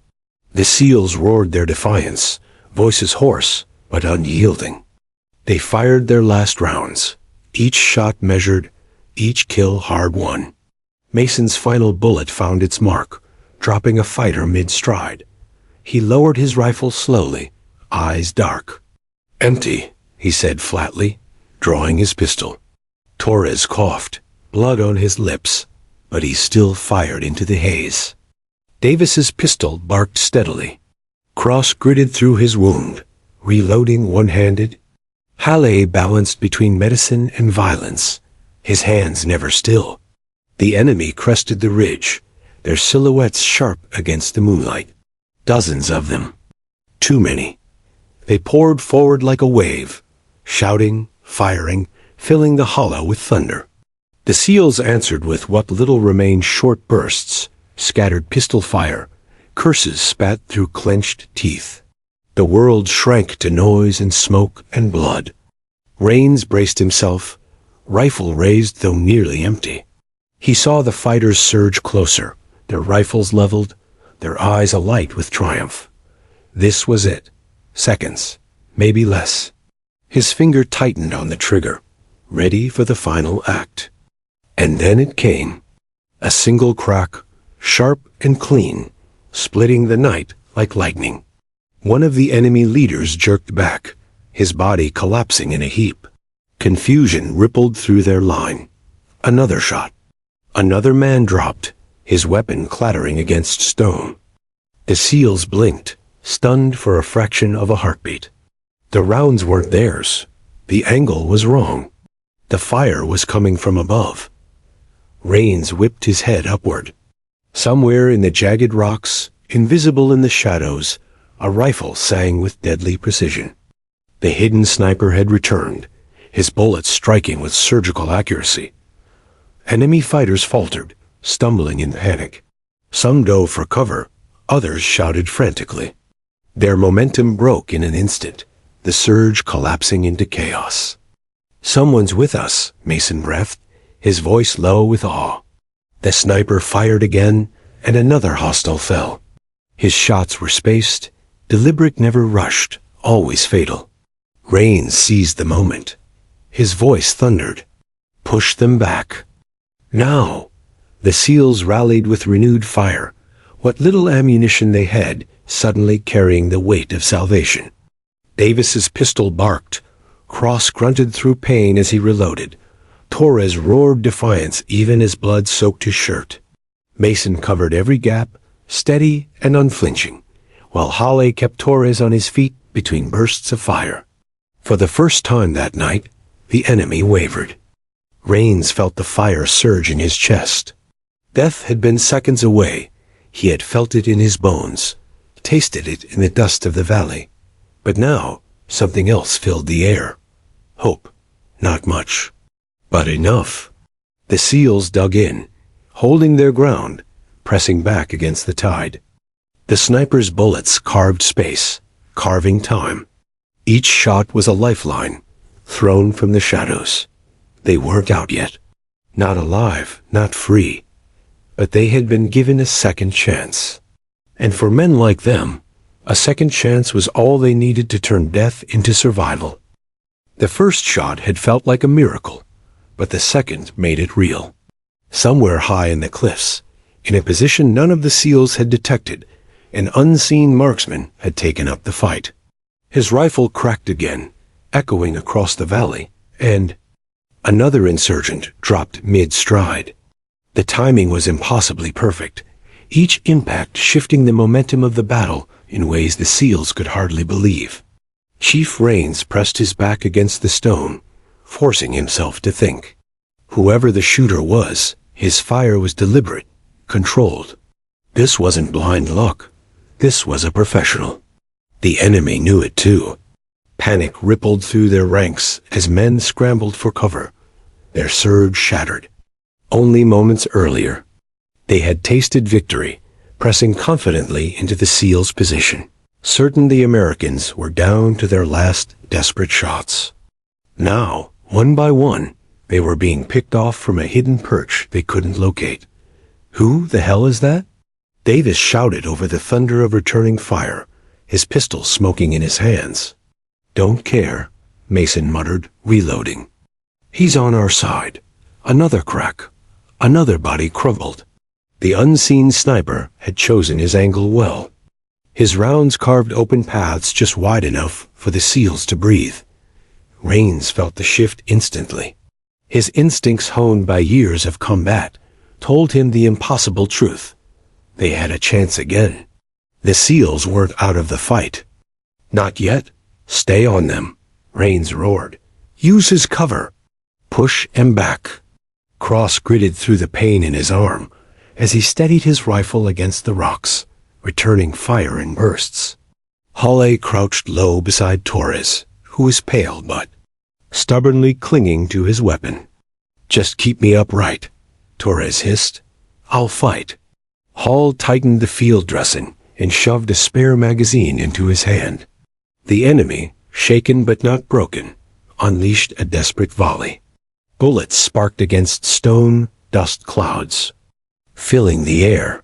The SEALs roared their defiance, voices hoarse but unyielding. They fired their last rounds, each shot measured, each kill hard-won. Mason's final bullet found its mark, dropping a fighter mid-stride. He lowered his rifle slowly, eyes dark. "Empty," he said flatly, drawing his pistol. Torres coughed, blood on his lips, but he still fired into the haze. Davis's pistol barked steadily. Cross gritted through his wound, reloading one-handed. Halle balanced between medicine and violence, his hands never still. The enemy crested the ridge, their silhouettes sharp against the moonlight. Dozens of them. Too many. They poured forward like a wave, shouting, firing, filling the hollow with thunder. The SEALs answered with what little remained short bursts, scattered pistol fire, curses spat through clenched teeth. The world shrank to noise and smoke and blood. Raines braced himself, rifle raised though nearly empty. He saw the fighters surge closer, their rifles leveled, their eyes alight with triumph. This was it. Seconds, maybe less. His finger tightened on the trigger, ready for the final act. And then it came. A single crack, sharp and clean, splitting the night like lightning. One of the enemy leaders jerked back, his body collapsing in a heap. Confusion rippled through their line. Another shot. Another man dropped, his weapon clattering against stone. The SEALs blinked, stunned for a fraction of a heartbeat. The rounds weren't theirs. The angle was wrong. The fire was coming from above. Raines whipped his head upward. Somewhere in the jagged rocks, invisible in the shadows, a rifle sang with deadly precision. The hidden sniper had returned, his bullets striking with surgical accuracy. Enemy fighters faltered, stumbling in panic. Some dove for cover, others shouted frantically. Their momentum broke in an instant, the surge collapsing into chaos. "Someone's with us," Mason breathed, his voice low with awe. The sniper fired again, and another hostile fell. His shots were spaced, deliberate, never rushed, always fatal. Raines seized the moment. His voice thundered. "Push them back." Now! The SEALs rallied with renewed fire, what little ammunition they had suddenly carrying the weight of salvation. Davis's pistol barked. Cross grunted through pain as he reloaded. Torres roared defiance even as blood soaked his shirt. Mason covered every gap, steady and unflinching, while Halle kept Torres on his feet between bursts of fire. For the first time that night, the enemy wavered. Raines felt the fire surge in his chest. Death had been seconds away. He had felt it in his bones, tasted it in the dust of the valley. But now, something else filled the air. Hope. Not much. But enough. The SEALs dug in, holding their ground, pressing back against the tide. The sniper's bullets carved space, carving time. Each shot was a lifeline, thrown from the shadows. They weren't out yet. Not alive, not free. But they had been given a second chance. And for men like them, a second chance was all they needed to turn death into survival. The first shot had felt like a miracle, but the second made it real. Somewhere high in the cliffs, in a position none of the SEALs had detected, an unseen marksman had taken up the fight. His rifle cracked again, echoing across the valley, and another insurgent dropped mid-stride. The timing was impossibly perfect, each impact shifting the momentum of the battle in ways the SEALs could hardly believe. Chief Rains pressed his back against the stone, forcing himself to think. Whoever the shooter was, his fire was deliberate, controlled. This wasn't blind luck. This was a professional. The enemy knew it too. Panic rippled through their ranks as men scrambled for cover. Their surge shattered. Only moments earlier, they had tasted victory, pressing confidently into the SEALs' position, certain the Americans were down to their last desperate shots. Now, one by one, they were being picked off from a hidden perch they couldn't locate. Who the hell is that? Davis shouted over the thunder of returning fire, his pistol smoking in his hands. Don't care, Mason muttered, reloading. He's on our side. Another crack. Another body crumpled. The unseen sniper had chosen his angle well. His rounds carved open paths just wide enough for the SEALs to breathe. Rains felt the shift instantly. His instincts, honed by years of combat, told him the impossible truth. They had a chance again. The SEALs weren't out of the fight. Not yet. Stay on them, Rains roared. Use his cover. Push him back. Cross gritted through the pain in his arm as he steadied his rifle against the rocks, returning fire in bursts. Hawley crouched low beside Torres, who was pale but stubbornly clinging to his weapon. Just keep me upright, Torres hissed. I'll fight. Hall tightened the field dressing and shoved a spare magazine into his hand. The enemy, shaken but not broken, unleashed a desperate volley. Bullets sparked against stone, dust clouds, filling the air.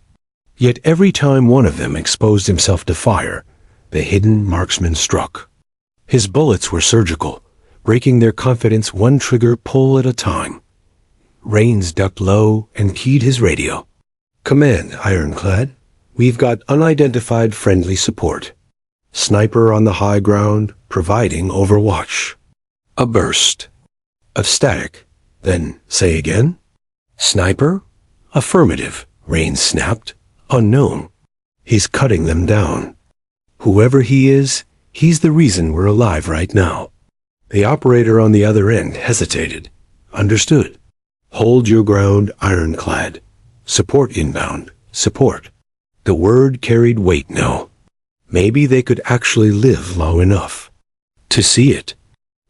Yet every time one of them exposed himself to fire, the hidden marksman struck. His bullets were surgical, breaking their confidence one trigger pull at a time. Rains ducked low and keyed his radio. Command, Ironclad. We've got unidentified friendly support. Sniper on the high ground, providing overwatch. A burst of static. Then, say again? Sniper? Affirmative, Rains snapped. Unknown. He's cutting them down. Whoever he is, he's the reason we're alive right now. The operator on the other end hesitated. Understood. Hold your ground, Ironclad. Support inbound. Support. The word carried weight now. Maybe they could actually live long enough to see it.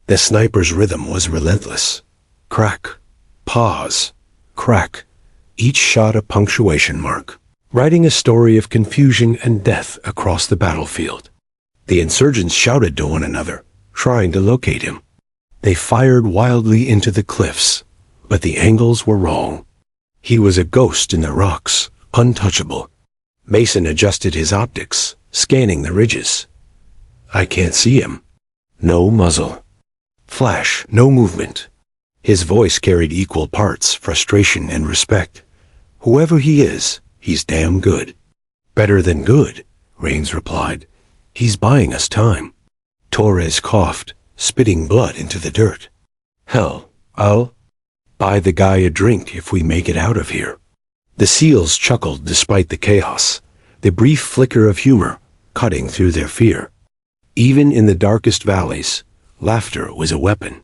The sniper's rhythm was relentless. Crack. Pause. Crack. Each shot a punctuation mark, writing a story of confusion and death across the battlefield. The insurgents shouted to one another, trying to locate him. They fired wildly into the cliffs, but the angles were wrong. He was a ghost in the rocks, untouchable. Mason adjusted his optics, scanning the ridges. I can't see him. No muzzle. Flash, no movement. His voice carried equal parts frustration and respect. Whoever he is, he's damn good. Better than good, Rains replied. He's buying us time. Torres coughed, spitting blood into the dirt. Hell, I'll buy the guy a drink if we make it out of here. The SEALs chuckled despite the chaos, the brief flicker of humor cutting through their fear. Even in the darkest valleys, laughter was a weapon.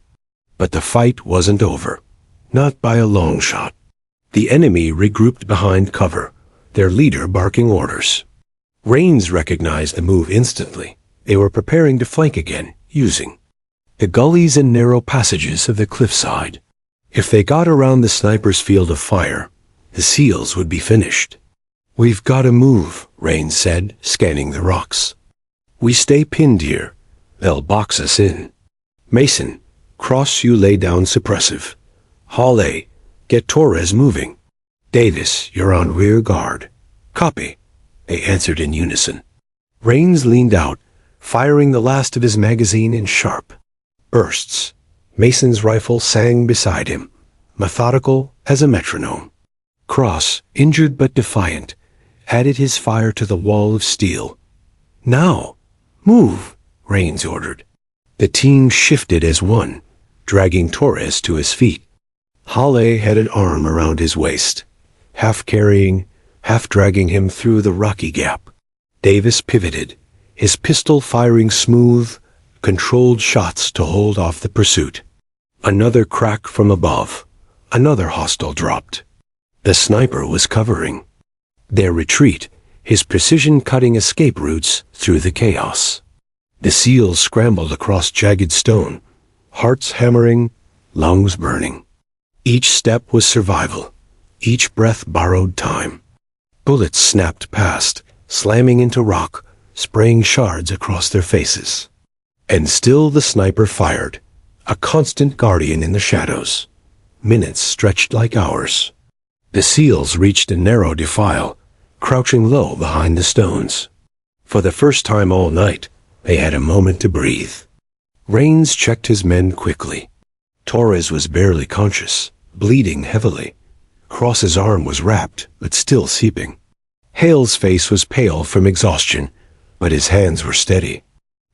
But the fight wasn't over. Not by a long shot. The enemy regrouped behind cover, their leader barking orders. Rains recognized the move instantly. They were preparing to flank again, using the gullies and narrow passages of the cliffside. If they got around the sniper's field of fire, the SEALs would be finished. We've got to move, Rains said, scanning the rocks. We stay pinned here. They'll box us in. Mason, Cross, you lay down suppressive. Hawley, get Torres moving. Davis, you're on rear guard. Copy. They answered in unison. Rains leaned out, firing the last of his magazine in sharp bursts. Mason's rifle sang beside him, methodical as a metronome. Cross, injured but defiant, added his fire to the wall of steel. Now, move, Rains ordered. The team shifted as one, dragging Torres to his feet. Hawley had an arm around his waist, half carrying, half dragging him through the rocky gap. Davis pivoted, his pistol firing smooth, controlled shots to hold off the pursuit. Another crack from above. Another hostile dropped. The sniper was covering their retreat, his precision cutting escape routes through the chaos. The SEALs scrambled across jagged stone, hearts hammering, lungs burning. Each step was survival. Each breath borrowed time. Bullets snapped past, slamming into rock, spraying shards across their faces. And still the sniper fired, a constant guardian in the shadows. Minutes stretched like hours. The SEALs reached a narrow defile, crouching low behind the stones. For the first time all night, they had a moment to breathe. Rains checked his men quickly. Torres was barely conscious, bleeding heavily. Cross's arm was wrapped, but still seeping. Hale's face was pale from exhaustion, but his hands were steady.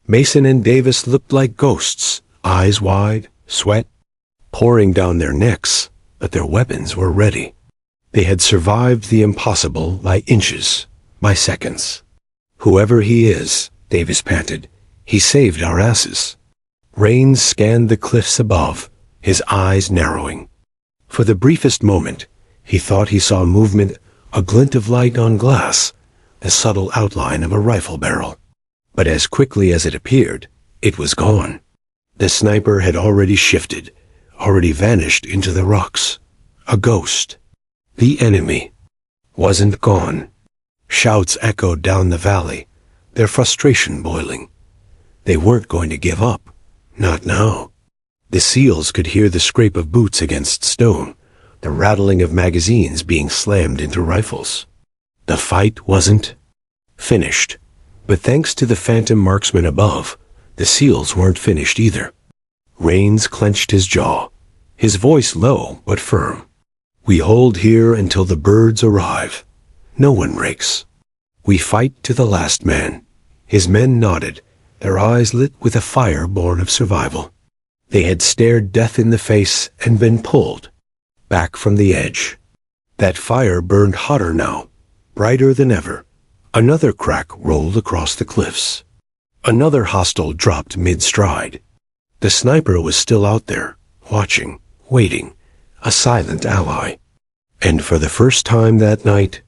Mason and Davis looked like ghosts, eyes wide, sweat pouring down their necks, but their weapons were ready. They had survived the impossible by inches, by seconds. "Whoever he is," Davis panted, "he saved our asses." Rains scanned the cliffs above, his eyes narrowing. For the briefest moment, he thought he saw movement, a glint of light on glass, the subtle outline of a rifle barrel. But as quickly as it appeared, it was gone. The sniper had already shifted, already vanished into the rocks. A ghost. The enemy wasn't gone. Shouts echoed down the valley, their frustration boiling. They weren't going to give up. Not now. The SEALs could hear the scrape of boots against stone, the rattling of magazines being slammed into rifles. The fight wasn't finished. But thanks to the phantom marksman above, the SEALs weren't finished either. Rains clenched his jaw, his voice low but firm. "We hold here until the birds arrive. No one breaks. We fight to the last man." His men nodded, their eyes lit with a fire born of survival. They had stared death in the face and been pulled back from the edge. That fire burned hotter now, brighter than ever. Another crack rolled across the cliffs. Another hostile dropped mid-stride. The sniper was still out there, watching, waiting, a silent ally. And for the first time that night,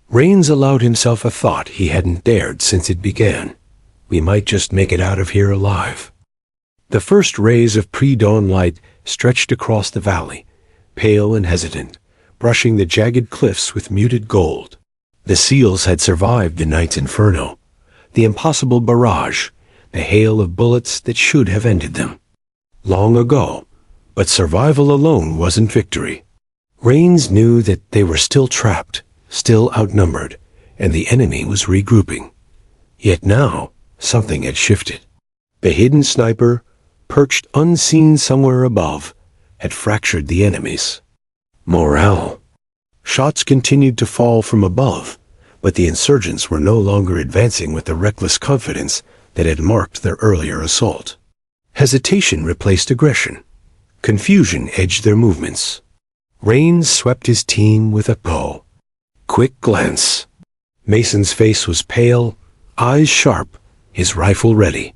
Rains allowed himself a thought he hadn't dared since it began. We might just make it out of here alive. The first rays of pre-dawn light stretched across the valley, pale and hesitant, brushing the jagged cliffs with muted gold. The SEALs had survived the night's inferno, the impossible barrage, the hail of bullets that should have ended them. Long ago, but survival alone wasn't victory. Rains knew that they were still trapped, still outnumbered, and the enemy was regrouping. Yet now, something had shifted. The hidden sniper, perched unseen somewhere above, had fractured the enemies. Morale. Shots continued to fall from above, but the insurgents were no longer advancing with the reckless confidence that had marked their earlier assault. Hesitation replaced aggression. Confusion edged their movements. Rains swept his team with a bow. Quick glance. Mason's face was pale, eyes sharp, his rifle ready.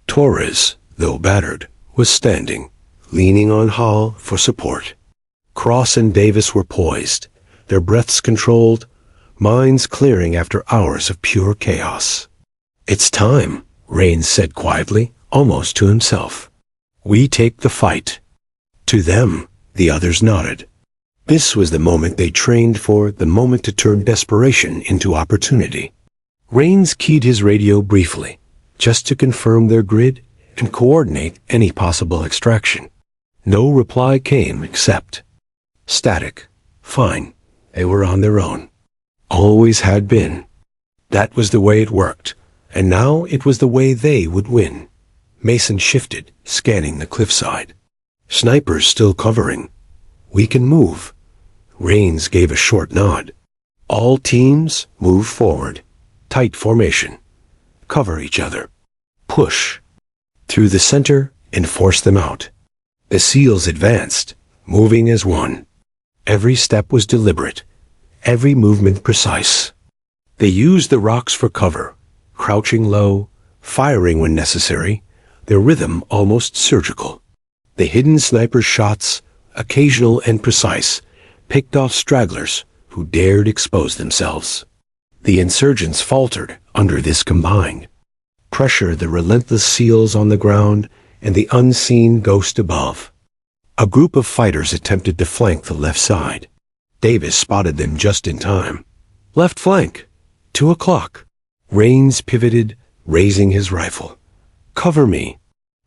Torres, though battered, was standing, leaning on Hall for support. Cross and Davis were poised, their breaths controlled, minds clearing after hours of pure chaos. "It's time," Rains said quietly, almost to himself. "We take the fight." To them, the others nodded. This was the moment they trained for, the moment to turn desperation into opportunity. Rains keyed his radio briefly, just to confirm their grid and coordinate any possible extraction. No reply came except static. Fine. They were on their own. Always had been. That was the way it worked, and now it was the way they would win. Mason shifted, scanning the cliffside. Snipers still covering. "We can move." Rains gave a short nod. "All teams, move forward. Tight formation. Cover each other. Push. Through the center and force them out." The SEALs advanced, moving as one. Every step was deliberate, every movement precise. They used the rocks for cover, crouching low, firing when necessary, their rhythm almost surgical. The hidden sniper's shots, occasional and precise, picked off stragglers who dared expose themselves. The insurgents faltered under this combined pressure, the relentless seals on the ground and the unseen ghost above. A group of fighters attempted to flank the left side. Davis spotted them just in time. Left flank, 2 o'clock. Rains pivoted, raising his rifle. Cover me.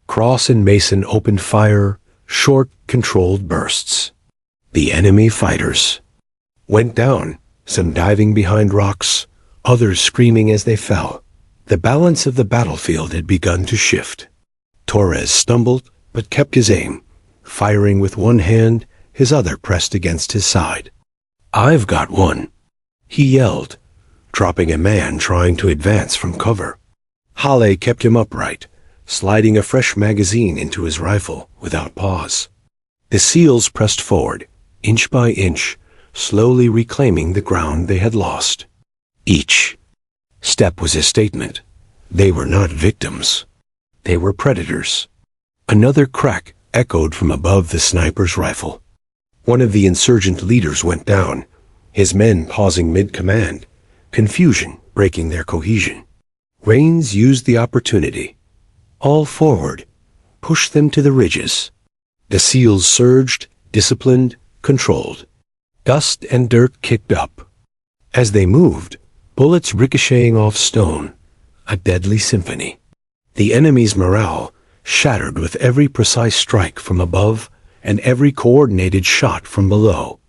Cross and Mason opened fire, short, controlled bursts. The enemy fighters went down, some diving behind rocks, others screaming as they fell. The balance of the battlefield had begun to shift. Torres stumbled, but kept his aim, firing with one hand, his other pressed against his side. "I've got one," he yelled, dropping a man trying to advance from cover. Halle kept him upright, sliding a fresh magazine into his rifle without pause. The SEALs pressed forward, inch by inch, slowly reclaiming the ground they had lost. Each step was a statement. They were not victims. They were predators. Another crack echoed from above the sniper's rifle. One of the insurgent leaders went down, his men pausing mid-command, confusion breaking their cohesion. Rains used the opportunity. All forward, pushed them to the ridges. The SEALs surged, disciplined, controlled. Dust and dirt kicked up. As they moved, bullets ricocheting off stone, a deadly symphony. The enemy's morale shattered with every precise strike from above and every coordinated shot from below.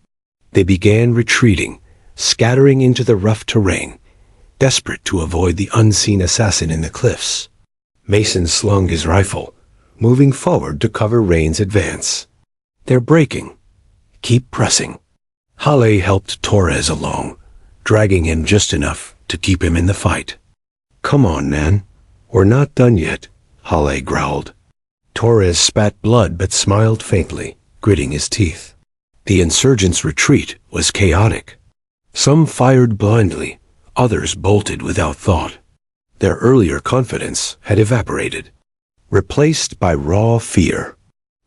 They began retreating, scattering into the rough terrain, desperate to avoid the unseen assassin in the cliffs. Mason slung his rifle, moving forward to cover Rain's advance. "They're breaking. Keep pressing." Halle helped Torres along, dragging him just enough to keep him in the fight. "Come on, man. We're not done yet," Halle growled. Torres spat blood but smiled faintly, gritting his teeth. The insurgents' retreat was chaotic. Some fired blindly, others bolted without thought. Their earlier confidence had evaporated, replaced by raw fear.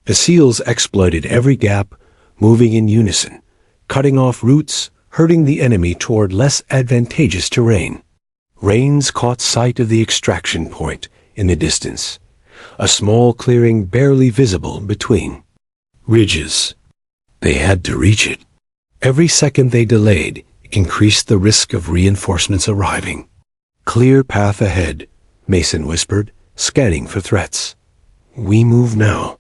The SEALs exploited every gap, moving in unison, cutting off routes, herding the enemy toward less advantageous terrain. Rains caught sight of the extraction point in the distance, a small clearing barely visible between ridges. They had to reach it. Every second they delayed increased the risk of reinforcements arriving. "Clear path ahead," Mason whispered, scanning for threats. "We move now."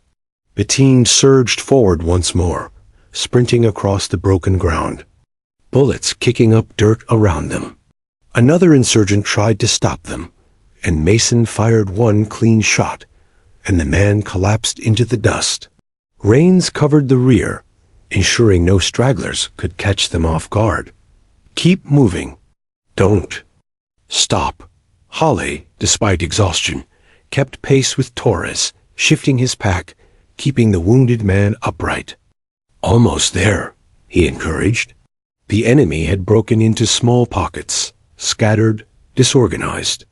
The team surged forward once more, sprinting across the broken ground, bullets kicking up dirt around them. Another insurgent tried to stop them, and Mason fired one clean shot, and the man collapsed into the dust. Rains covered the rear, ensuring no stragglers could catch them off guard. "Keep moving. Don't stop." Halle, despite exhaustion, kept pace with Torres, shifting his pack, keeping the wounded man upright. "Almost there," he encouraged. The enemy had broken into small pockets, scattered, disorganized.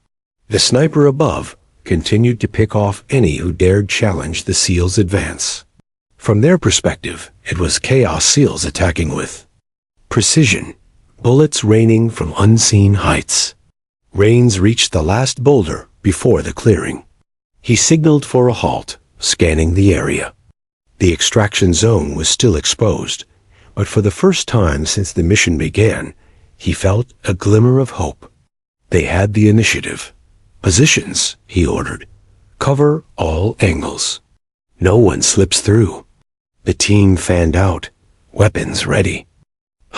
The sniper above continued to pick off any who dared challenge the SEALs' advance. From their perspective, it was chaos SEALs attacking with precision, bullets raining from unseen heights. Rains reached the last boulder before the clearing. He signaled for a halt, scanning the area. The extraction zone was still exposed, but for the first time since the mission began, he felt a glimmer of hope. They had the initiative. "Positions," he ordered. "Cover all angles. No one slips through." The team fanned out, weapons ready.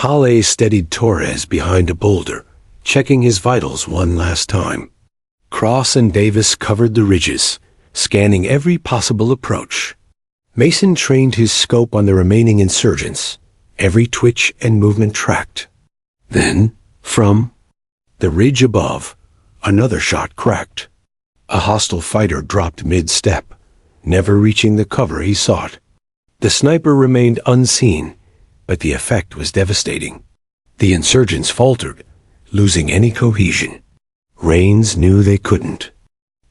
Halle steadied Torres behind a boulder, checking his vitals one last time. Cross and Davis covered the ridges, scanning every possible approach. Mason trained his scope on the remaining insurgents, every twitch and movement tracked. Then, from the ridge above, another shot cracked. A hostile fighter dropped mid-step, never reaching the cover he sought. The sniper remained unseen, but the effect was devastating. The insurgents faltered, losing any cohesion. Rains knew they couldn't.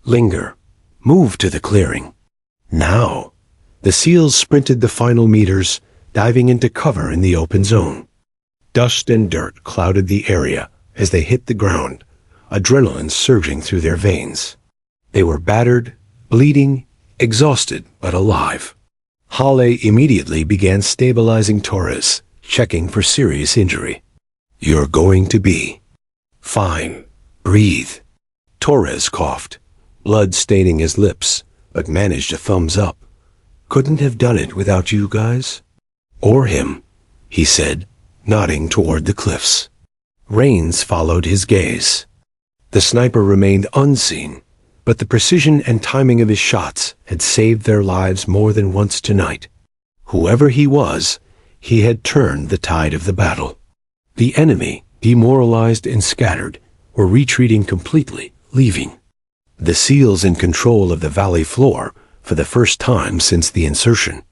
Linger. Move to the clearing. Now. The SEALs sprinted the final meters, diving into cover in the open zone. Dust and dirt clouded the area as they hit the ground, adrenaline surging through their veins. They were battered, bleeding, exhausted, but alive. Hale immediately began stabilizing Torres, checking for serious injury. "You're going to be fine. Breathe." Torres coughed, blood staining his lips, but managed a thumbs up. "Couldn't have done it without you guys." "Or him," he said, nodding toward the cliffs. Rains followed his gaze. The sniper remained unseen, but the precision and timing of his shots had saved their lives more than once tonight. Whoever he was, he had turned the tide of the battle. The enemy, demoralized and scattered, were retreating completely, leaving. The SEALs in control of the valley floor for the first time since the insertion.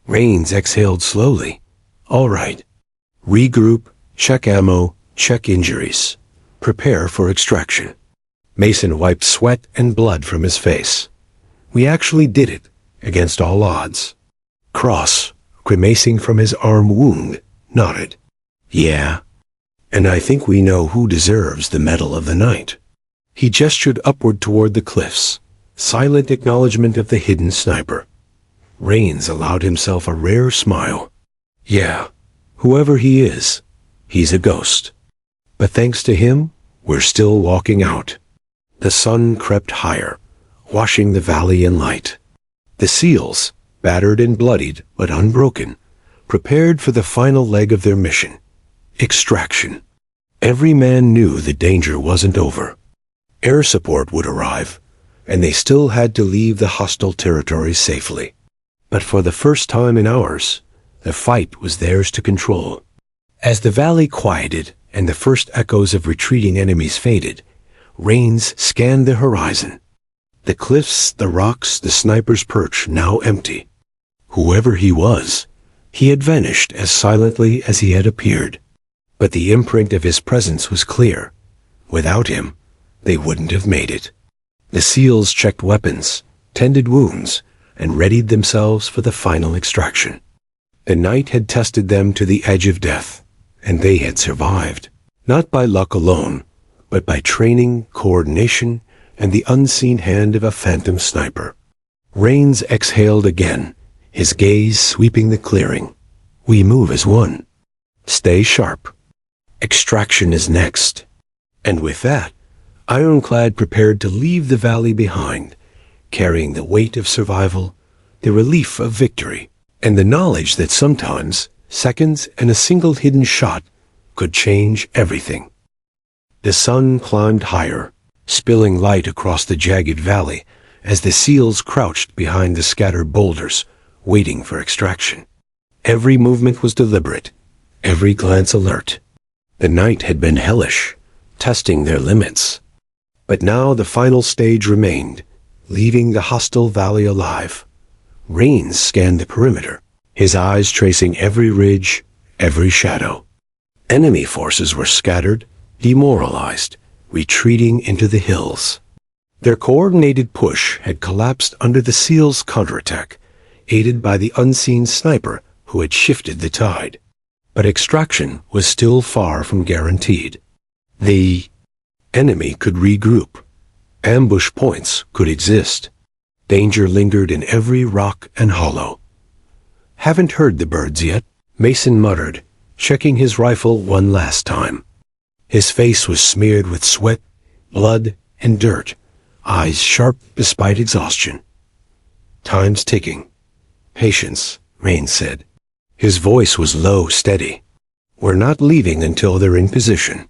Rains exhaled slowly. "All right. Regroup, check ammo, check injuries. Prepare for extraction." Mason wiped sweat and blood from his face. "We actually did it, against all odds." Cross, grimacing from his arm wound, nodded. "Yeah. And I think we know who deserves the Medal of the Night." He gestured upward toward the cliffs, silent acknowledgement of the hidden sniper. Rains allowed himself a rare smile. "Yeah, whoever he is, he's a ghost. But thanks to him, we're still walking out." The sun crept higher, washing the valley in light. The SEALs, battered and bloodied but unbroken, prepared for the final leg of their mission. Extraction. Every man knew the danger wasn't over. Air support would arrive, and they still had to leave the hostile territory safely. But for the first time in hours, the fight was theirs to control. As the valley quieted and the first echoes of retreating enemies faded, Rains scanned the horizon. The cliffs, the rocks, the sniper's perch now empty. Whoever he was, he had vanished as silently as he had appeared. But the imprint of his presence was clear. Without him, they wouldn't have made it. The SEALs checked weapons, tended wounds, and readied themselves for the final extraction. The night had tested them to the edge of death, and they had survived, not by luck alone, but by training, coordination, and the unseen hand of a phantom sniper. Rains exhaled again, his gaze sweeping the clearing. "We move as one. Stay sharp. Extraction is next." And with that, Ironclad prepared to leave the valley behind, carrying the weight of survival, the relief of victory, and the knowledge that sometimes seconds and a single hidden shot could change everything. The sun climbed higher, spilling light across the jagged valley as the SEALs crouched behind the scattered boulders, waiting for extraction. Every movement was deliberate, every glance alert. The night had been hellish, testing their limits. But now the final stage remained, leaving the hostile valley alive. Rains scanned the perimeter, his eyes tracing every ridge, every shadow. Enemy forces were scattered, demoralized, retreating into the hills. Their coordinated push had collapsed under the SEALs' counterattack, aided by the unseen sniper who had shifted the tide. But extraction was still far from guaranteed. The enemy could regroup. Ambush points could exist. Danger lingered in every rock and hollow. "Haven't heard the birds yet," Mason muttered, checking his rifle one last time. His face was smeared with sweat, blood, and dirt, eyes sharp despite exhaustion. "Time's ticking. Patience," Rains said. His voice was low, steady. "We're not leaving until they're in position."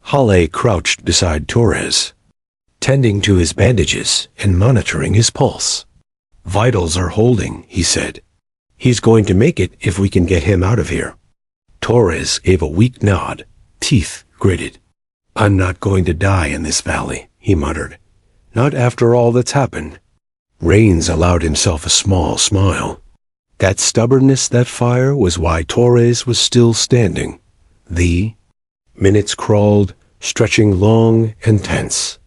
Hale crouched beside Torres, tending to his bandages and monitoring his pulse. "Vitals are holding," he said. "He's going to make it if we can get him out of here." Torres gave a weak nod, teeth gritted. "I'm not going to die in this valley," he muttered. "Not after all that's happened." Rains allowed himself a small smile. That stubbornness, that fire, was why Torres was still standing. Minutes crawled, stretching long and tense.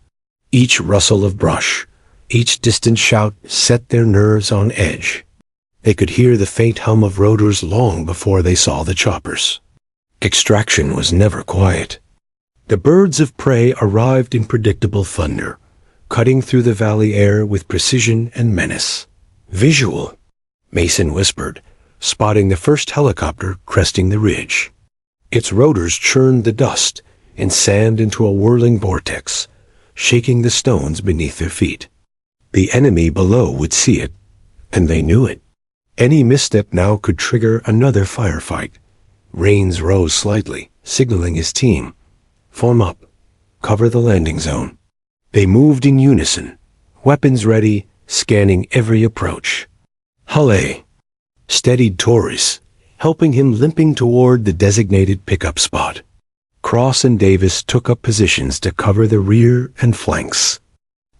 Each rustle of brush, each distant shout set their nerves on edge. They could hear the faint hum of rotors long before they saw the choppers. Extraction was never quiet. The birds of prey arrived in predictable thunder, cutting through the valley air with precision and menace. "Visual," Mason whispered, spotting the first helicopter cresting the ridge. Its rotors churned the dust and sand into a whirling vortex, shaking the stones beneath their feet. The enemy below would see it, and they knew it. Any misstep now could trigger another firefight. Rains rose slightly, signaling his team. "Form up. Cover the landing zone." They moved in unison, weapons ready, scanning every approach. Halle steadied Torres, helping him limping toward the designated pickup spot. Cross and Davis took up positions to cover the rear and flanks.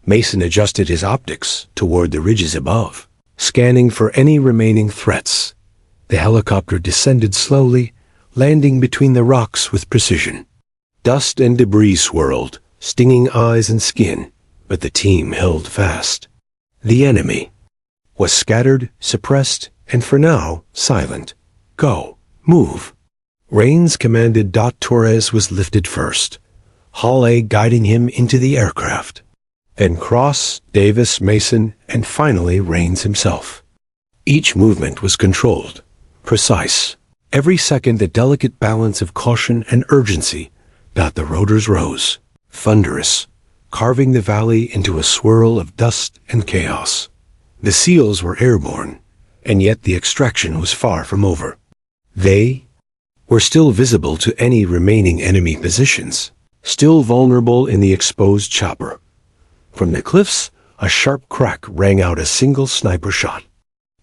Mason adjusted his optics toward the ridges above, scanning for any remaining threats. The helicopter descended slowly, landing between the rocks with precision. Dust and debris swirled, stinging eyes and skin, but the team held fast. The enemy was scattered, suppressed, and for now, silent. "Go. Move." Rains commanded. Torres was lifted first, Halle guiding him into the aircraft. Then Cross, Davis, Mason, and finally Rains himself. Each movement was controlled, precise. Every second the delicate balance of caution and urgency. The rotors rose, thunderous, carving the valley into a swirl of dust and chaos. The SEALs were airborne, and yet the extraction was far from over. They were still visible to any remaining enemy positions, still vulnerable in the exposed chopper. From the cliffs, a sharp crack rang out a single sniper shot.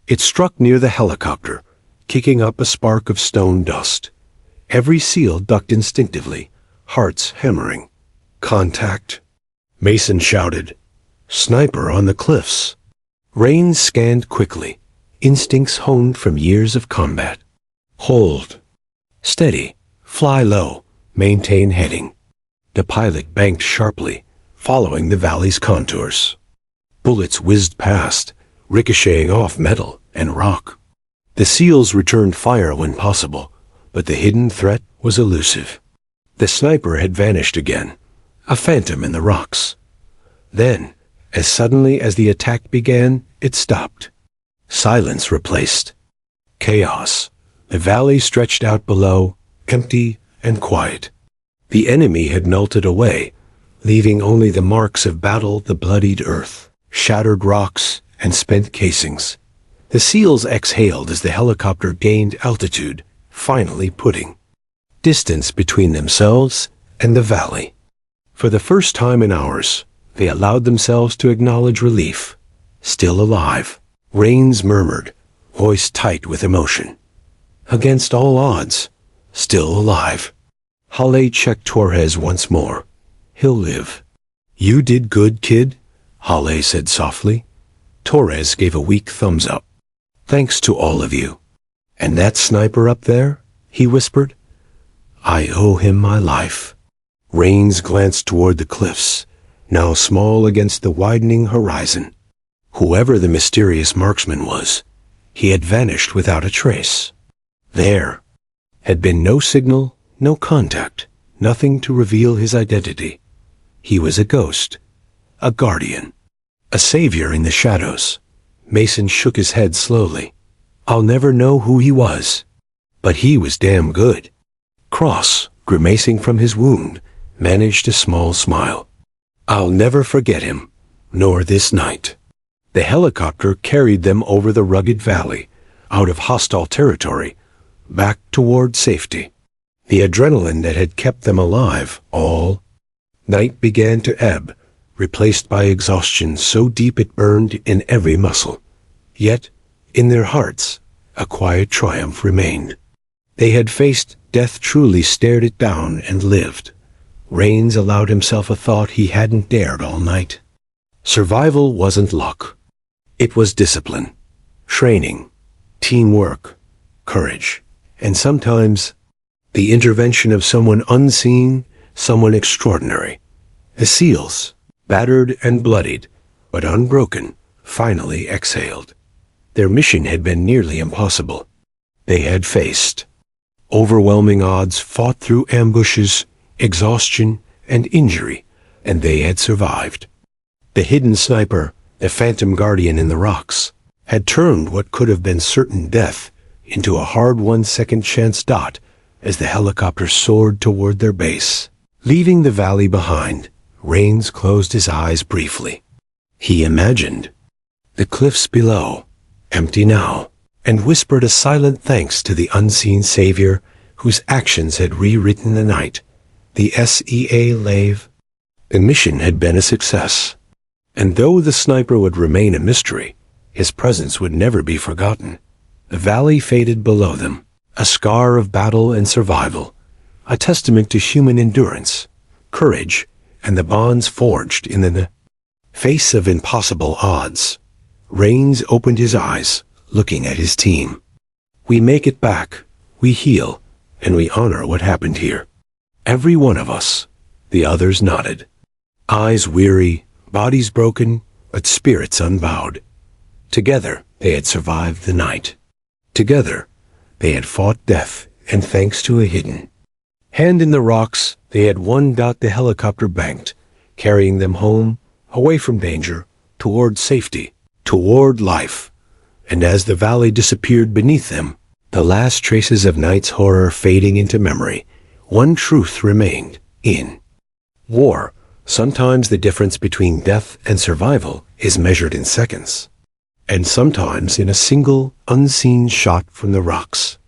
It struck near the helicopter, kicking up a spark of stone dust. Every SEAL ducked instinctively, hearts hammering. "Contact!" Mason shouted. "Sniper on the cliffs." Rains scanned quickly, instincts honed from years of combat. "Hold. Steady. Fly low. Maintain heading." The pilot banked sharply, following the valley's contours. Bullets whizzed past, ricocheting off metal and rock. The SEALs returned fire when possible, but the hidden threat was elusive. The sniper had vanished again, a phantom in the rocks. Then, as suddenly as the attack began, it stopped. Silence replaced chaos. The valley stretched out below, empty and quiet. The enemy had melted away, leaving only the marks of battle, the bloodied earth, shattered rocks, and spent casings. The SEALs exhaled as the helicopter gained altitude, finally putting distance between themselves and the valley. For the first time in hours, they allowed themselves to acknowledge relief. Still alive. Rains murmured, voice tight with emotion. Against all odds, still alive. Halle checked Torres once more. "He'll live." "You did good, kid," Halle said softly. Torres gave a weak thumbs up. "Thanks to all of you." "And that sniper up there?" he whispered. "I owe him my life." Rains glanced toward the cliffs, now small against the widening horizon. Whoever the mysterious marksman was, he had vanished without a trace. There had been no signal, no contact, nothing to reveal his identity. He was a ghost, a guardian, a savior in the shadows. Mason shook his head slowly. "I'll never know who he was, but he was damn good." Cross, grimacing from his wound, managed a small smile. "I'll never forget him, nor this night." The helicopter carried them over the rugged valley, out of hostile territory, back toward safety. The adrenaline that had kept them alive, all night began to ebb, replaced by exhaustion so deep it burned in every muscle. Yet, in their hearts, a quiet triumph remained. They had faced death, truly stared it down and lived. Rains allowed himself a thought he hadn't dared all night. Survival wasn't luck. It was discipline, training, teamwork, courage, and sometimes the intervention of someone unseen, someone extraordinary. The seals, battered and bloodied, but unbroken, finally exhaled. Their mission had been nearly impossible. They had faced overwhelming odds, fought through ambushes, exhaustion, and injury, and they had survived. The hidden sniper, the phantom guardian in the rocks, had turned what could have been certain death into a hard-won second-chance dot as the helicopter soared toward their base. Leaving the valley behind, Rains closed his eyes briefly. He imagined the cliffs below, empty now, and whispered a silent thanks to the unseen savior whose actions had rewritten the night. The SEA Lave. The mission had been a success, and though the sniper would remain a mystery, his presence would never be forgotten. The valley faded below them, a scar of battle and survival, a testament to human endurance, courage, and the bonds forged in the face of impossible odds. Rains opened his eyes, looking at his team. We make it back, we heal, and we honor what happened here. Every one of us. The others nodded. Eyes weary, bodies broken, but spirits unbowed. Together, they had survived the night. Together, they had fought death, and thanks to a hidden hand in the rocks, they had won out the helicopter banked, carrying them home, away from danger, toward safety, toward life. And as the valley disappeared beneath them, the last traces of night's horror fading into memory, one truth remained. In war, sometimes the difference between death and survival is measured in seconds, and sometimes in a single, unseen shot from the rocks.